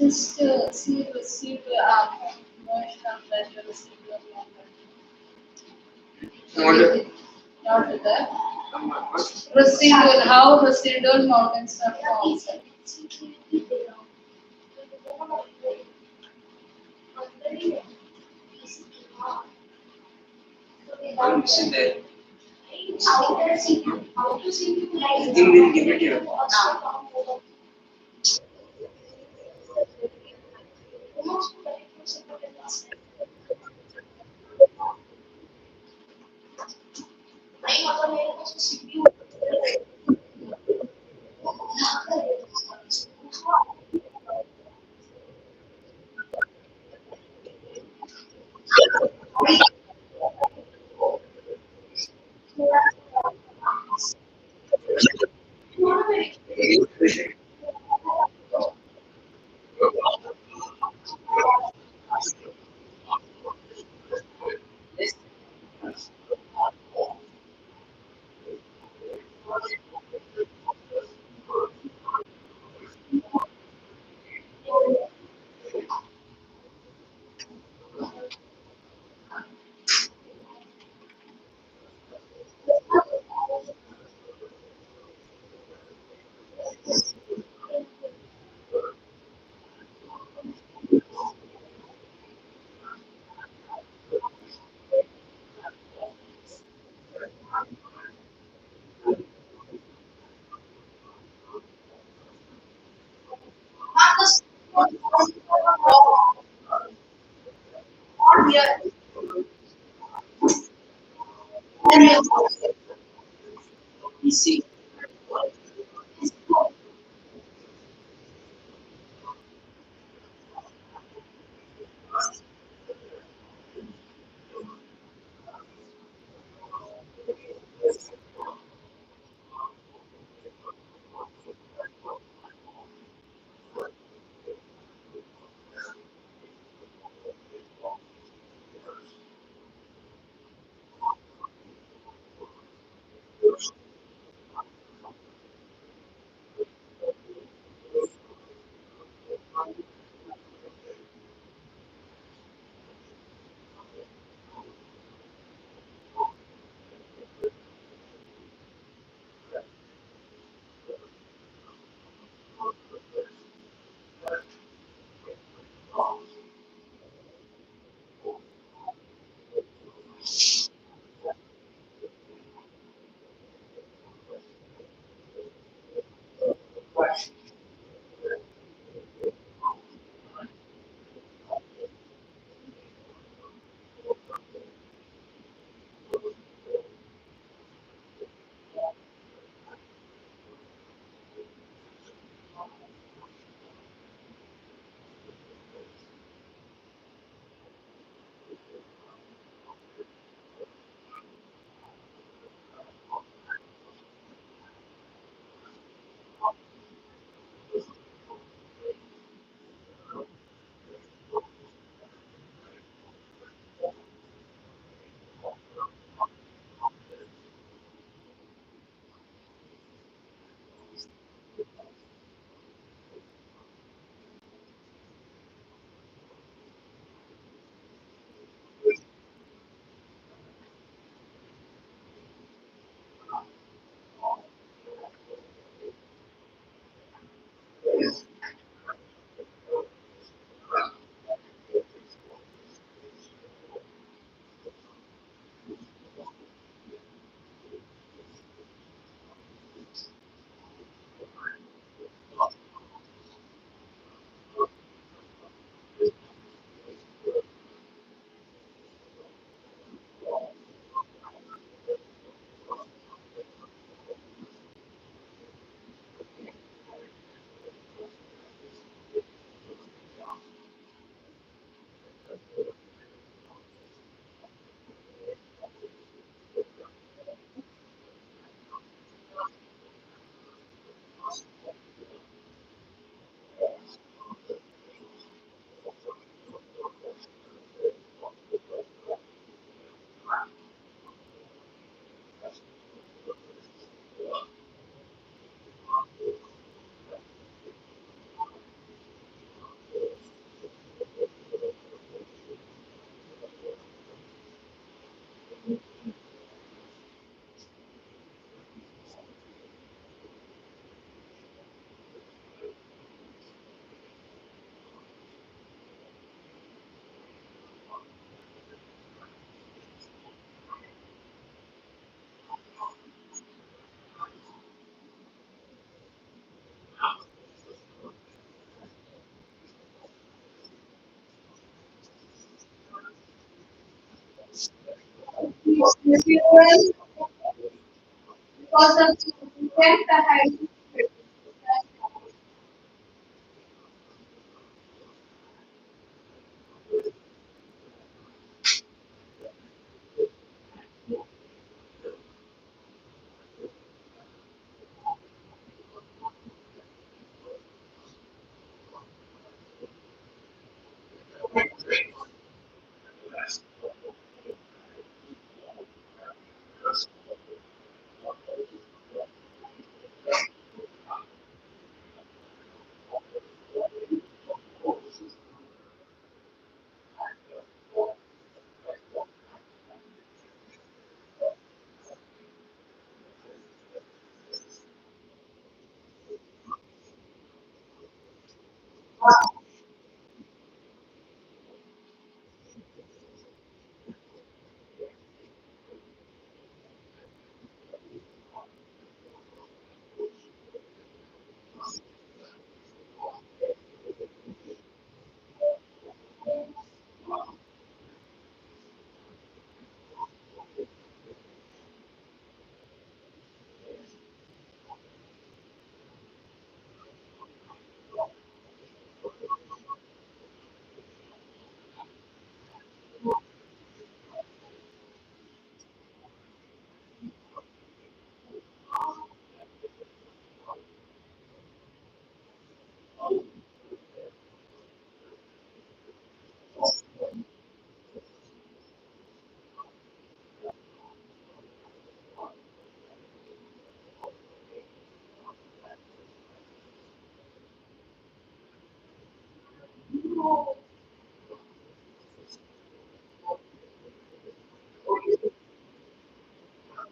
just see received most of that received What? not with that. What? Residual, how residual mountains are formed. I'm missing there. Outer city, I think we'll give it here. Easy. fuel because of the height.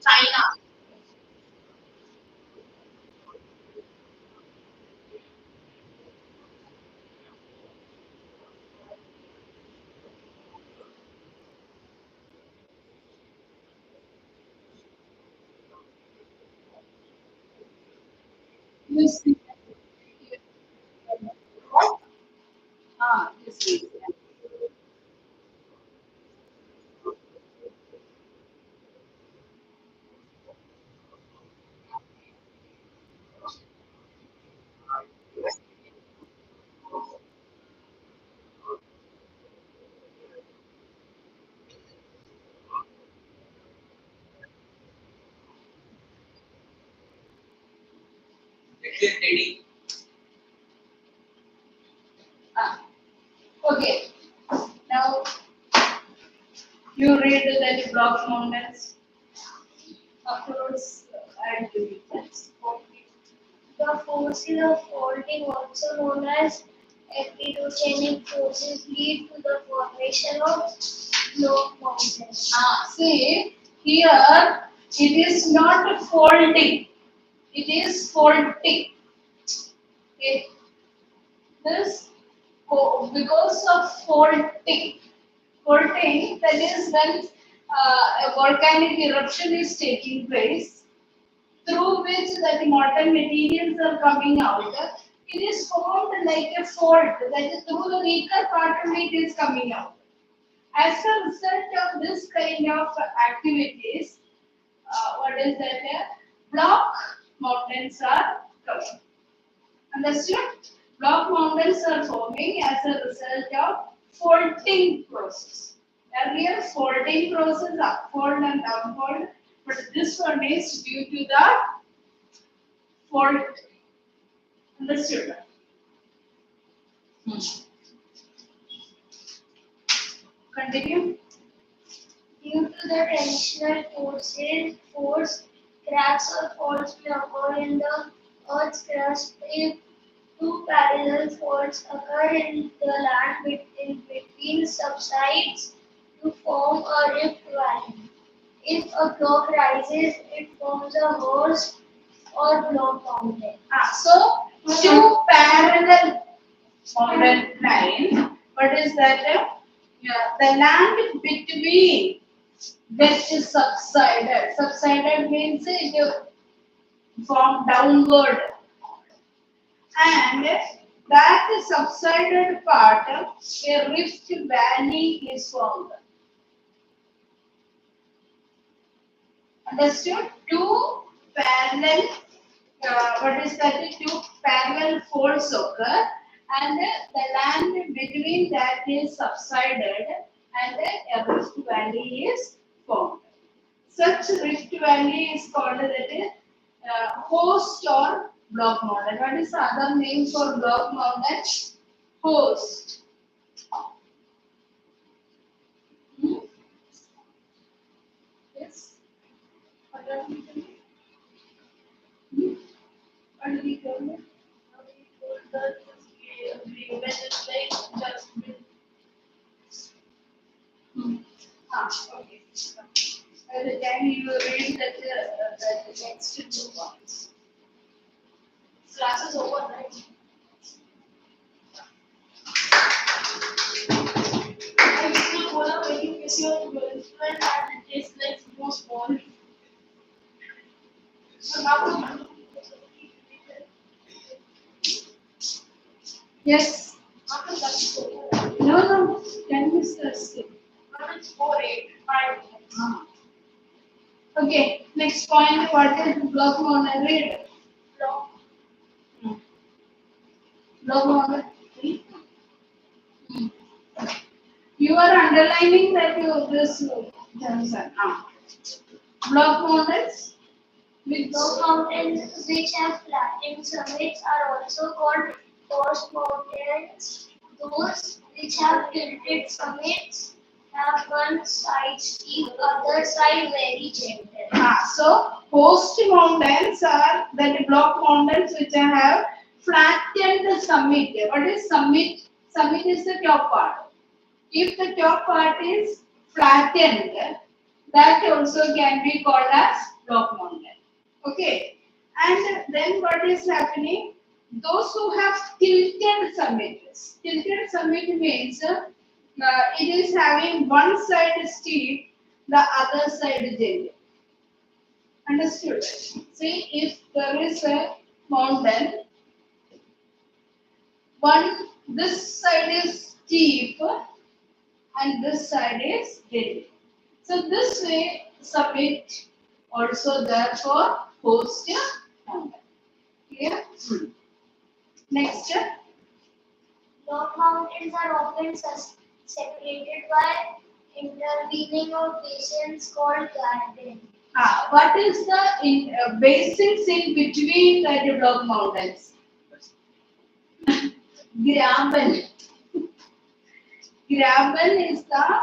China. You see. What? Ah, you see. Let's say ready. Ah, okay. Now you read the block mountains. Afterwards, I'll give you that. The forces of faulting, also known as epidogenic forces, lead to the formation of block mountains. Ah, see, here it is not faulting, it is faulting. Okay. This because of faulting, that is when a volcanic eruption is taking place, through which the molten materials are coming out. It is formed like a fault, that is through the weaker part only it is coming out. As a result of this kind of activities, what is that? Block mountains are coming. Understood? Block mountains are forming as a result of faulting process. Earlier, faulting process, upfold and downfold, but this one is due to the fault. Understood? Hmm. Continue. Due to the tensional force, cracks or faults may occur in the Earth's crust if two parallel faults occur in the land in between subsides to form a rift valley. If a block rises, it forms a horse or block mountain. So, two parallel mountain lines. What is that? Yeah, the land between gets subsided. Subsided means it formed downward, and that subsided part, a rift valley is formed. Understood? Two parallel, what is that? Two parallel folds occur, and the land between that is subsided, and a rift valley is formed. Such rift valley is called that host or block mountain. What is the other name for block mountain? Host. Hmm? Yes. What are we doing? Hmm? What did he tell me? Hmm. Ah, okay. By the time you read that next two ones. Class is over, right? I used to go out when you miss your girlfriend and it tastes like so small. So now Yes. after that's over. No. Can you still? Now it's 4, 8, 5. Ah. Okay. Next point. What is block mountain? Read. Block. Block mountain. Hmm. You are underlining that this Johnson. Block mountains with Those mountains which have flattened summits are also called coast mountains. Those which have tilted summits have one side steep, other side very gentle. So host mountains are that block mountains which have flattened summit. What is summit? Summit is the top part. If the top part is flattened, that also can be called as block mountain. Okay. And then what is happening? Those who have tilted summits. Tilted summit means it is having one side steep, the other side gentle. Understood? See, if there is a mountain, this side is steep and this side is gentle. So this way, summit also therefore host a mountain. Clear? Next. Block mountains are often separated by intervening of basins called gardens. What is the basins in between the block mountains? Graben. Graben is the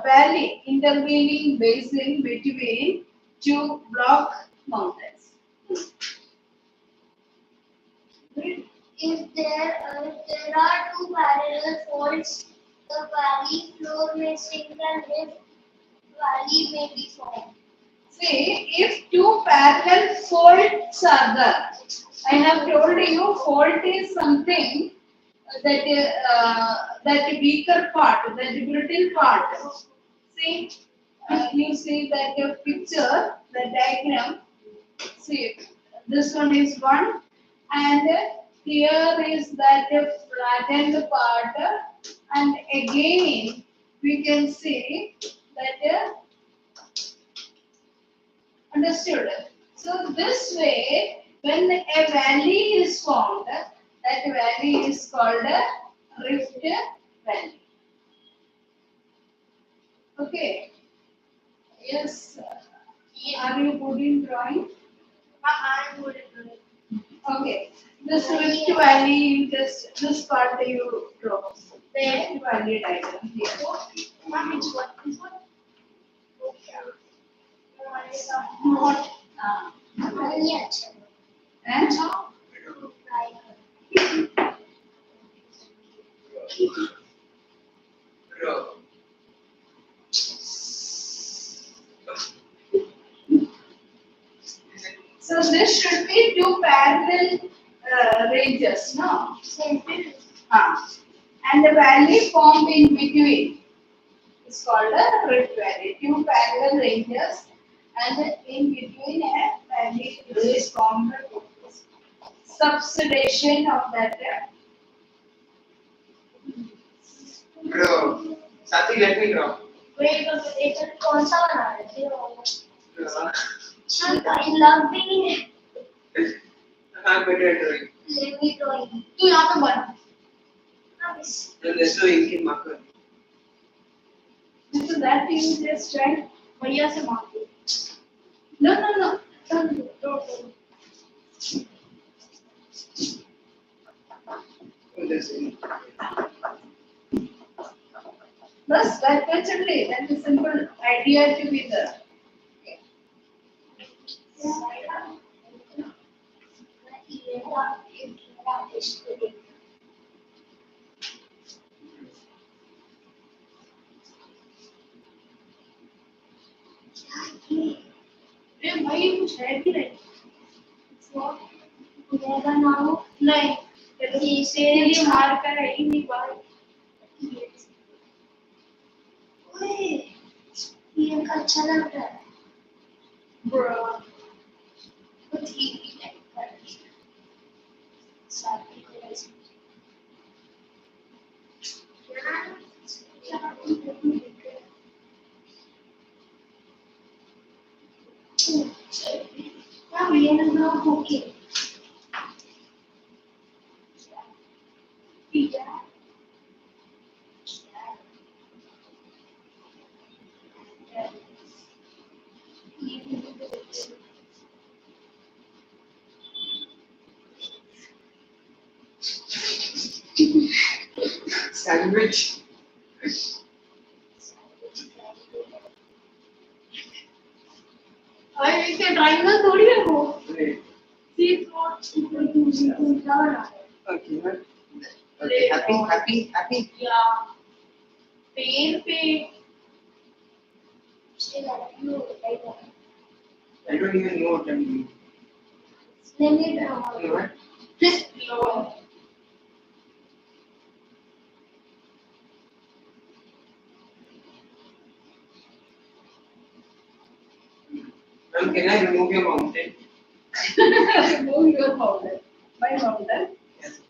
valley intervening basin between two block mountains. If there are two parallel faults, the valley floor may sink and rift valley may be formed. See, if two parallel faults are there, I have told you fault is something that weaker part, that brittle part. See, you see that picture, the diagram. See, this one is one, and here is that flattened part, and again we can see that. Understood? So this way, when a valley is formed, that valley is called a rift valley. Okay. Yes. Are you good in drawing? I'm good at it. Okay. This rift valley, you just this part you draw. The rift valley diagram here. Mom, it's what? This one? Not. नहीं अच्छा And try Draw. so this should be two parallel ranges, no? And the valley formed in between is called a rift valley. Two parallel ranges, and in between a valley is formed. Subsidation of that. Draw. Sathi, let me draw. Wait, एक कौन सा बना रहे थे? I love being. हाँ better drawing. Let me drawing. तू यहाँ पे बना Nice. And there's no ink in marker. So that thing is just right. भैया से मांग दो No. Don't. Oh, there's ink. Bas, that's only. That's a simple idea to be there. अरे भाई ये कुछ है भी नहीं मेरा नाम नहीं इसे ये मार कर है ही नहीं बाहर ओए ये अच्छा लग रहा है ब्रो कुछ ही नहीं कर साथी को ऐसे Now we are now cooking. Yeah. Sandwich. अरे इसके ड्राइंग थोड़ी है वो Wait. See not Okay. Okay. Happy. या पेन पे Still I don't know what I want. I don't even know what I'm doing. Let me You draw. know what? Low Ma'am, can I remove your mountain? Remove your powder. My powder. Yes.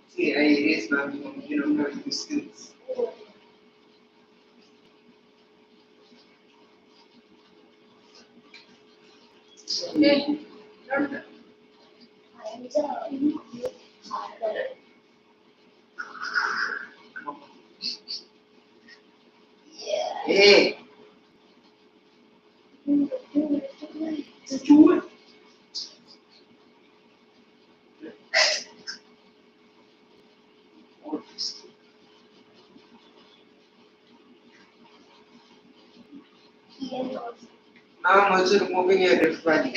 See, I erased my mountain. You don't have the skills. Okay. Not bad. I'm drawing harder. Yeah. Hey. चूल What is Here goes. Now I'm also removing your Rift Valley.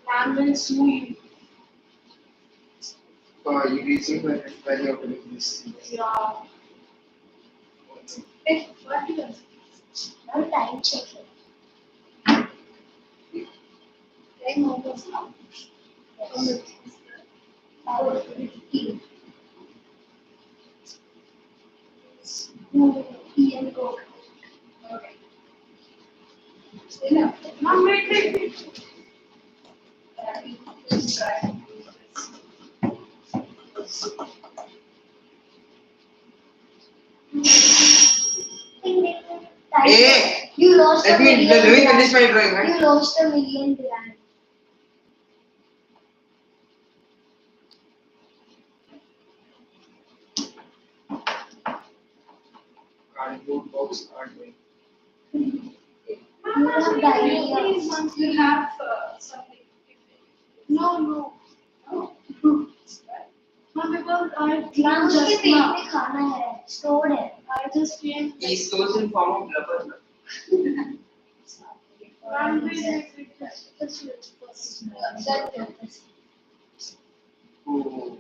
Ma'am will sue you For erasing my Rift Valley out of this. या Hey, what do you want? Now time checking. Time almost up. Our 15. Here go. Okay. Enough. Ma'am wait Let's try. Time. Hey! You lost a Let me million. finish my drawing, right? You lost a million grand. Cardboard box hardware. You have diarrhea. Please, once you have something. No Oh. Ma'am because I ma'am उसके just पेट में खाना है stored है I just came He stores in form of blubber. Ma'am That Oh.